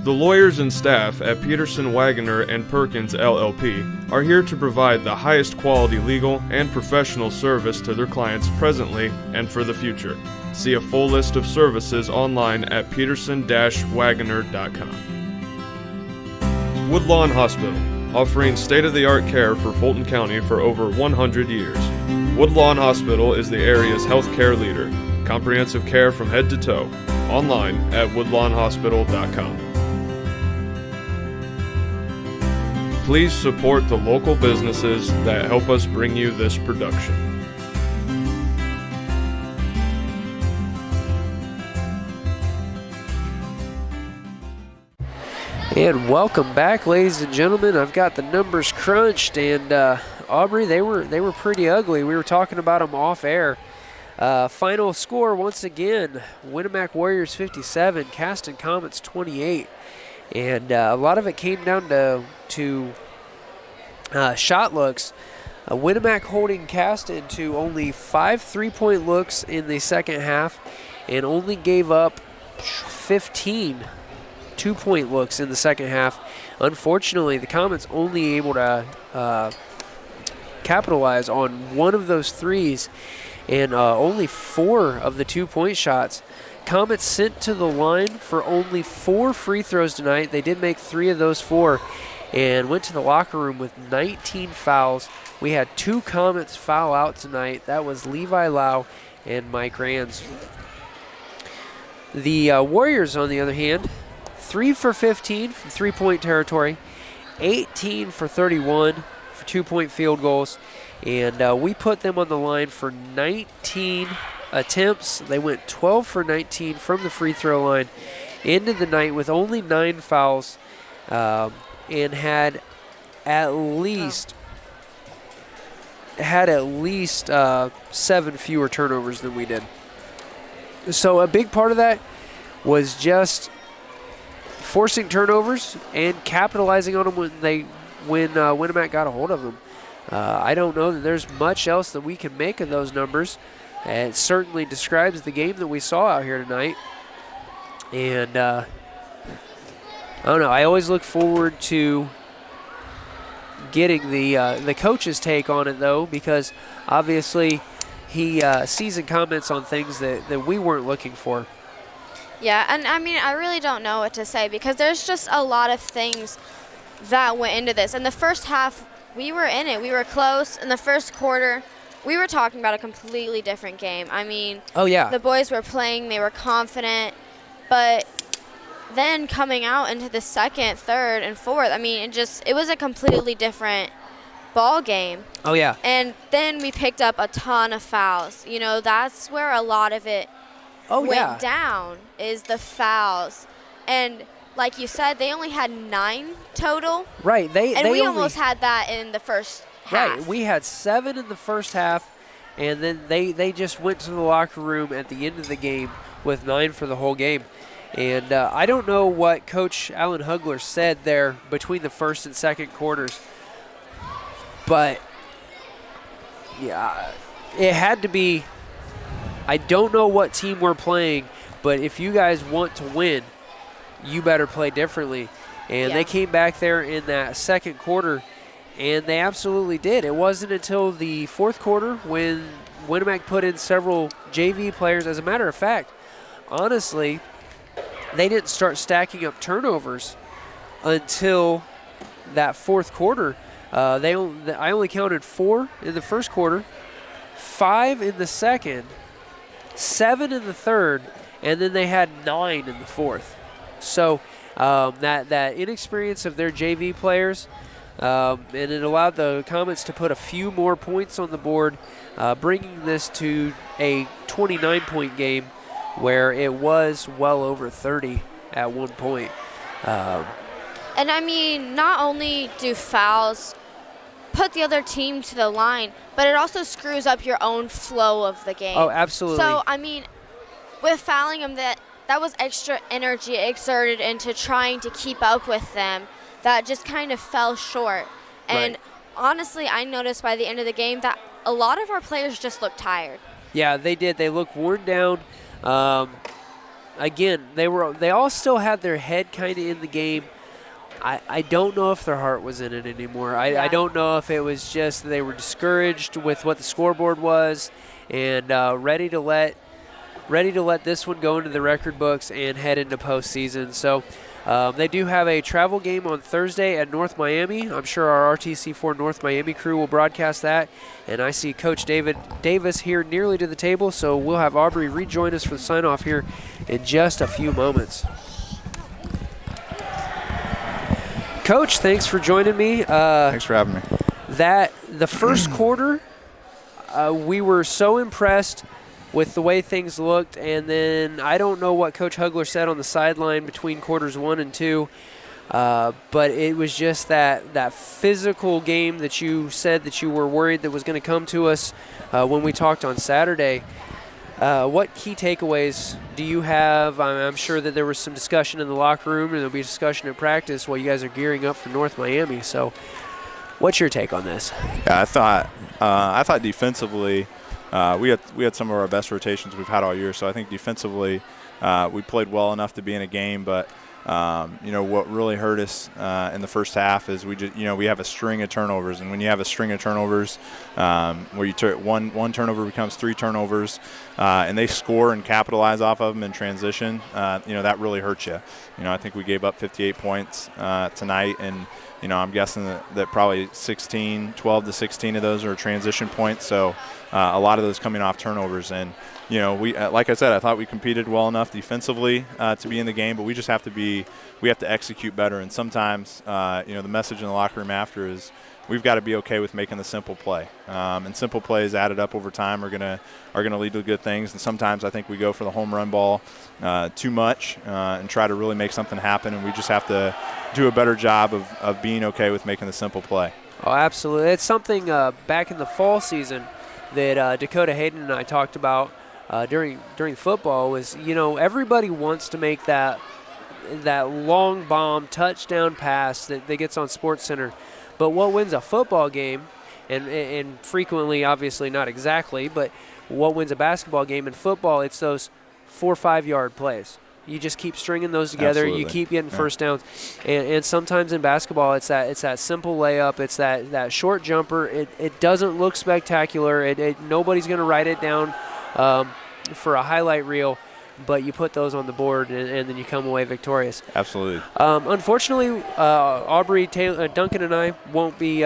The lawyers and staff at Peterson, Wagoner & Perkins LLP are here to provide the highest quality legal and professional service to their clients presently and for the future. See a full list of services online at peterson-wagoner.com. Woodlawn Hospital, offering state-of-the-art care for Fulton County for over 100 years. Woodlawn Hospital is the area's healthcare leader. Comprehensive care from head to toe. Online at woodlawnhospital.com. Please support the local businesses that help us bring you this production. And welcome back, ladies and gentlemen. I've got the numbers crunched, and Aubrey, they were pretty ugly. We were talking about them off air. Final score once again: Winamac Warriors 57, Caston Comets 28, and a lot of it came down to shot looks. Winamac holding Caston to only 5 3-point looks in the second half, and only gave up 15 2-point looks in the second half. Unfortunately, the Comets only able to capitalize on one of those threes, and only 4 of the 2-point shots. Comets sent to the line for only 4 free throws tonight. They did make 3 of those 4 and went to the locker room with 19 fouls. We had 2 Comets foul out tonight. That was Levi Lau and Mike Rands. The Warriors, on the other hand, 3 for 15 from 3-point territory, 18 for 31 for 2-point field goals. And we put them on the line for 19 attempts. They went 12 for 19 from the free throw line. Ended the night with only 9 fouls and had at least 7 fewer turnovers than we did. So a big part of that was just forcing turnovers and capitalizing on them when Winamac got a hold of them. I don't know that there's much else that we can make of those numbers. It certainly describes the game that we saw out here tonight. And I don't know. I always look forward to getting the coach's take on it, though, because obviously he sees and comments on things that we weren't looking for. Yeah, and I mean, I really don't know what to say because there's just a lot of things that went into this. In the first half, we were in it. We were close. In the first quarter, we were talking about a completely different game. I mean, oh yeah, the boys were playing. They were confident. But then coming out into the second, third, and fourth, I mean, it was a completely different ball game. Oh yeah. And then we picked up a ton of fouls. You know, that's where a lot of it went down, is the fouls. And like you said, they only had 9 total. Right. We almost had that in the first half. Right. We had 7 in the first half, and then they just went to the locker room at the end of the game with 9 for the whole game. And I don't know what Coach Alan Hugler said there between the first and second quarters, but yeah, it had to be. I don't know what team we're playing, but if you guys want to win, you better play differently. And they came back there in that second quarter, and they absolutely did. It wasn't until the fourth quarter when Winamac put in several JV players. As a matter of fact, honestly, they didn't start stacking up turnovers until that fourth quarter. I only counted 4 in the first quarter, 5 in the second, 7 in the third, and then they had 9 in the fourth. So that inexperience of their JV players, and it allowed the Comets to put a few more points on the board, bringing this to a 29-point game where it was well over 30 at one point. And I mean, not only do fouls put the other team to the line, but it also screws up your own flow of the game. Oh, absolutely. So, I mean, with fouling them, that was extra energy exerted into trying to keep up with them that just kind of fell short. And honestly, I noticed by the end of the game that a lot of our players just looked tired. Yeah, they did. They looked worn down. Again, they all still had their head kind of in the game. I don't know if their heart was in it anymore. I don't know if it was just they were discouraged with what the scoreboard was and ready to let this one go into the record books and head into postseason. So they do have a travel game on Thursday at North Miami. I'm sure our RTC4 North Miami crew will broadcast that. And I see Coach David Davis here nearly to the table, so we'll have Aubrey rejoin us for the sign-off here in just a few moments. Coach, thanks for joining me. Thanks for having me. The first quarter, we were so impressed with the way things looked, and then I don't know what Coach Hugler said on the sideline between quarters 1 and 2, but it was just that physical game that you said that you were worried that was going to come to us when we talked on Saturday. What key takeaways do you have? I'm sure that there was some discussion in the locker room, and there'll be discussion at practice while you guys are gearing up for North Miami. So what's your take on this? Yeah, I thought defensively we had some of our best rotations we've had all year. So I think defensively we played well enough to be in a game, but what really hurt us in the first half is we have a string of turnovers, and when you have a string of turnovers where you one turnover becomes 3 turnovers, and they score and capitalize off of them in transition, that really hurts you. I think we gave up 58 points tonight, and I'm guessing that probably 12 to 16 of those are transition points. So a lot of those coming off turnovers. And, we like I said, I thought we competed well enough defensively to be in the game, but we just have to execute better. And sometimes, the message in the locker room after is we've got to be okay with making the simple play. And simple plays added up over time are gonna lead to good things. And sometimes I think we go for the home run ball too much and try to really make something happen. And we just have to do a better job of being okay with making the simple play. Oh, absolutely. It's something back in the fall season that Dakota Hayden and I talked about during football was, everybody wants to make that long bomb touchdown pass that gets on SportsCenter. But what wins a football game, and frequently, obviously not exactly, but what wins a basketball game in football, it's those 4 or 5 yard plays. You just keep stringing those together. Absolutely. You keep getting first downs. And sometimes in basketball, it's that simple layup. It's that short jumper. It doesn't look spectacular. Nobody's going to write it down for a highlight reel, but you put those on the board, and then you come away victorious. Absolutely. Unfortunately, Aubrey, Duncan, and I won't be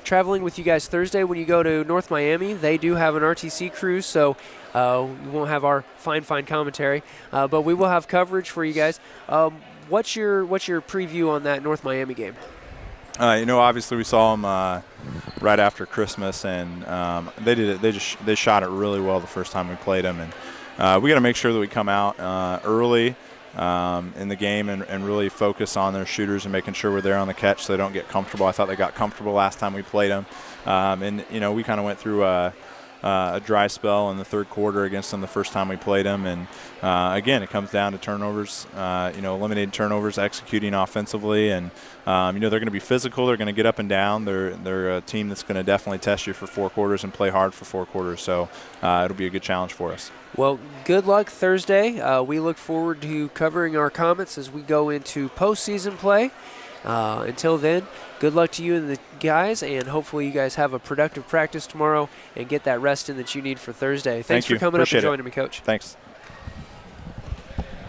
traveling with you guys Thursday when you go to North Miami. They do have an RTC cruise, so we won't have our fine commentary, but we will have coverage for you guys. What's your preview on that North Miami game? Obviously we saw them right after Christmas, and they shot it really well the first time we played them, and we got to make sure that we come out early in the game and really focus on their shooters and making sure we're there on the catch so they don't get comfortable. I thought they got comfortable last time we played them, and we kind of went through a dry spell in the third quarter against them the first time we played them. And again, it comes down to turnovers, eliminating turnovers, executing offensively. And, they're going to be physical. They're going to get up and down. They're a team that's going to definitely test you for 4 quarters and play hard for 4 quarters. So it'll be a good challenge for us. Well, good luck Thursday. We look forward to covering our Comets as we go into postseason play. Until then, good luck to you and the guys, and hopefully you guys have a productive practice tomorrow and get that rest in that you need for Thursday. Thanks for coming up and joining me, Coach. Thanks.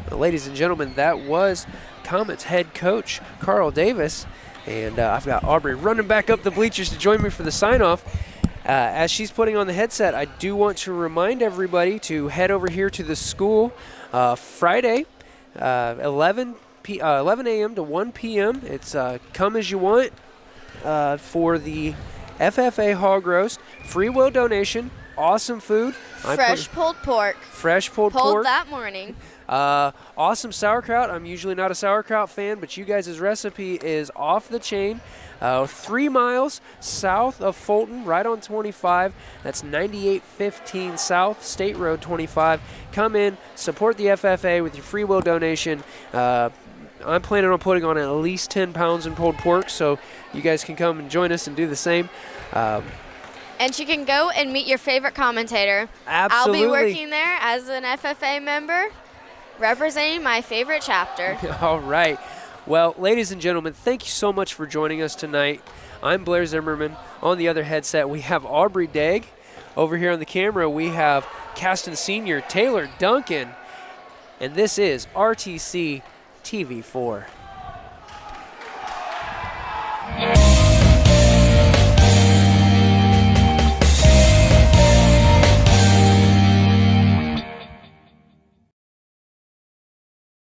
Well, ladies and gentlemen, that was Comets head coach Carl Davis, and I've got Aubrey running back up the bleachers to join me for the sign-off. As she's putting on the headset, I do want to remind everybody to head over here to the school Friday, 11 11 a.m. to 1 p.m. It's come as you want for the FFA hog roast. Free will donation. Awesome food. Fresh pulled pork. Fresh pulled pork. Pulled that morning. Awesome sauerkraut. I'm usually not a sauerkraut fan, but you guys' recipe is off the chain. 3 miles south of Fulton, right on 25. That's 9815 South State Road 25. Come in, support the FFA with your free will donation. I'm planning on putting on at least 10 pounds in pulled pork, so you guys can come and join us and do the same. And you can go and meet your favorite commentator. Absolutely. I'll be working there as an FFA member, representing my favorite chapter. All right. Well, ladies and gentlemen, thank you so much for joining us tonight. I'm Blair Zimmerman. On the other headset, we have Aubrey Degg. Over here on the camera, we have Caston Senior Taylor Duncan. And this is RTC TV4.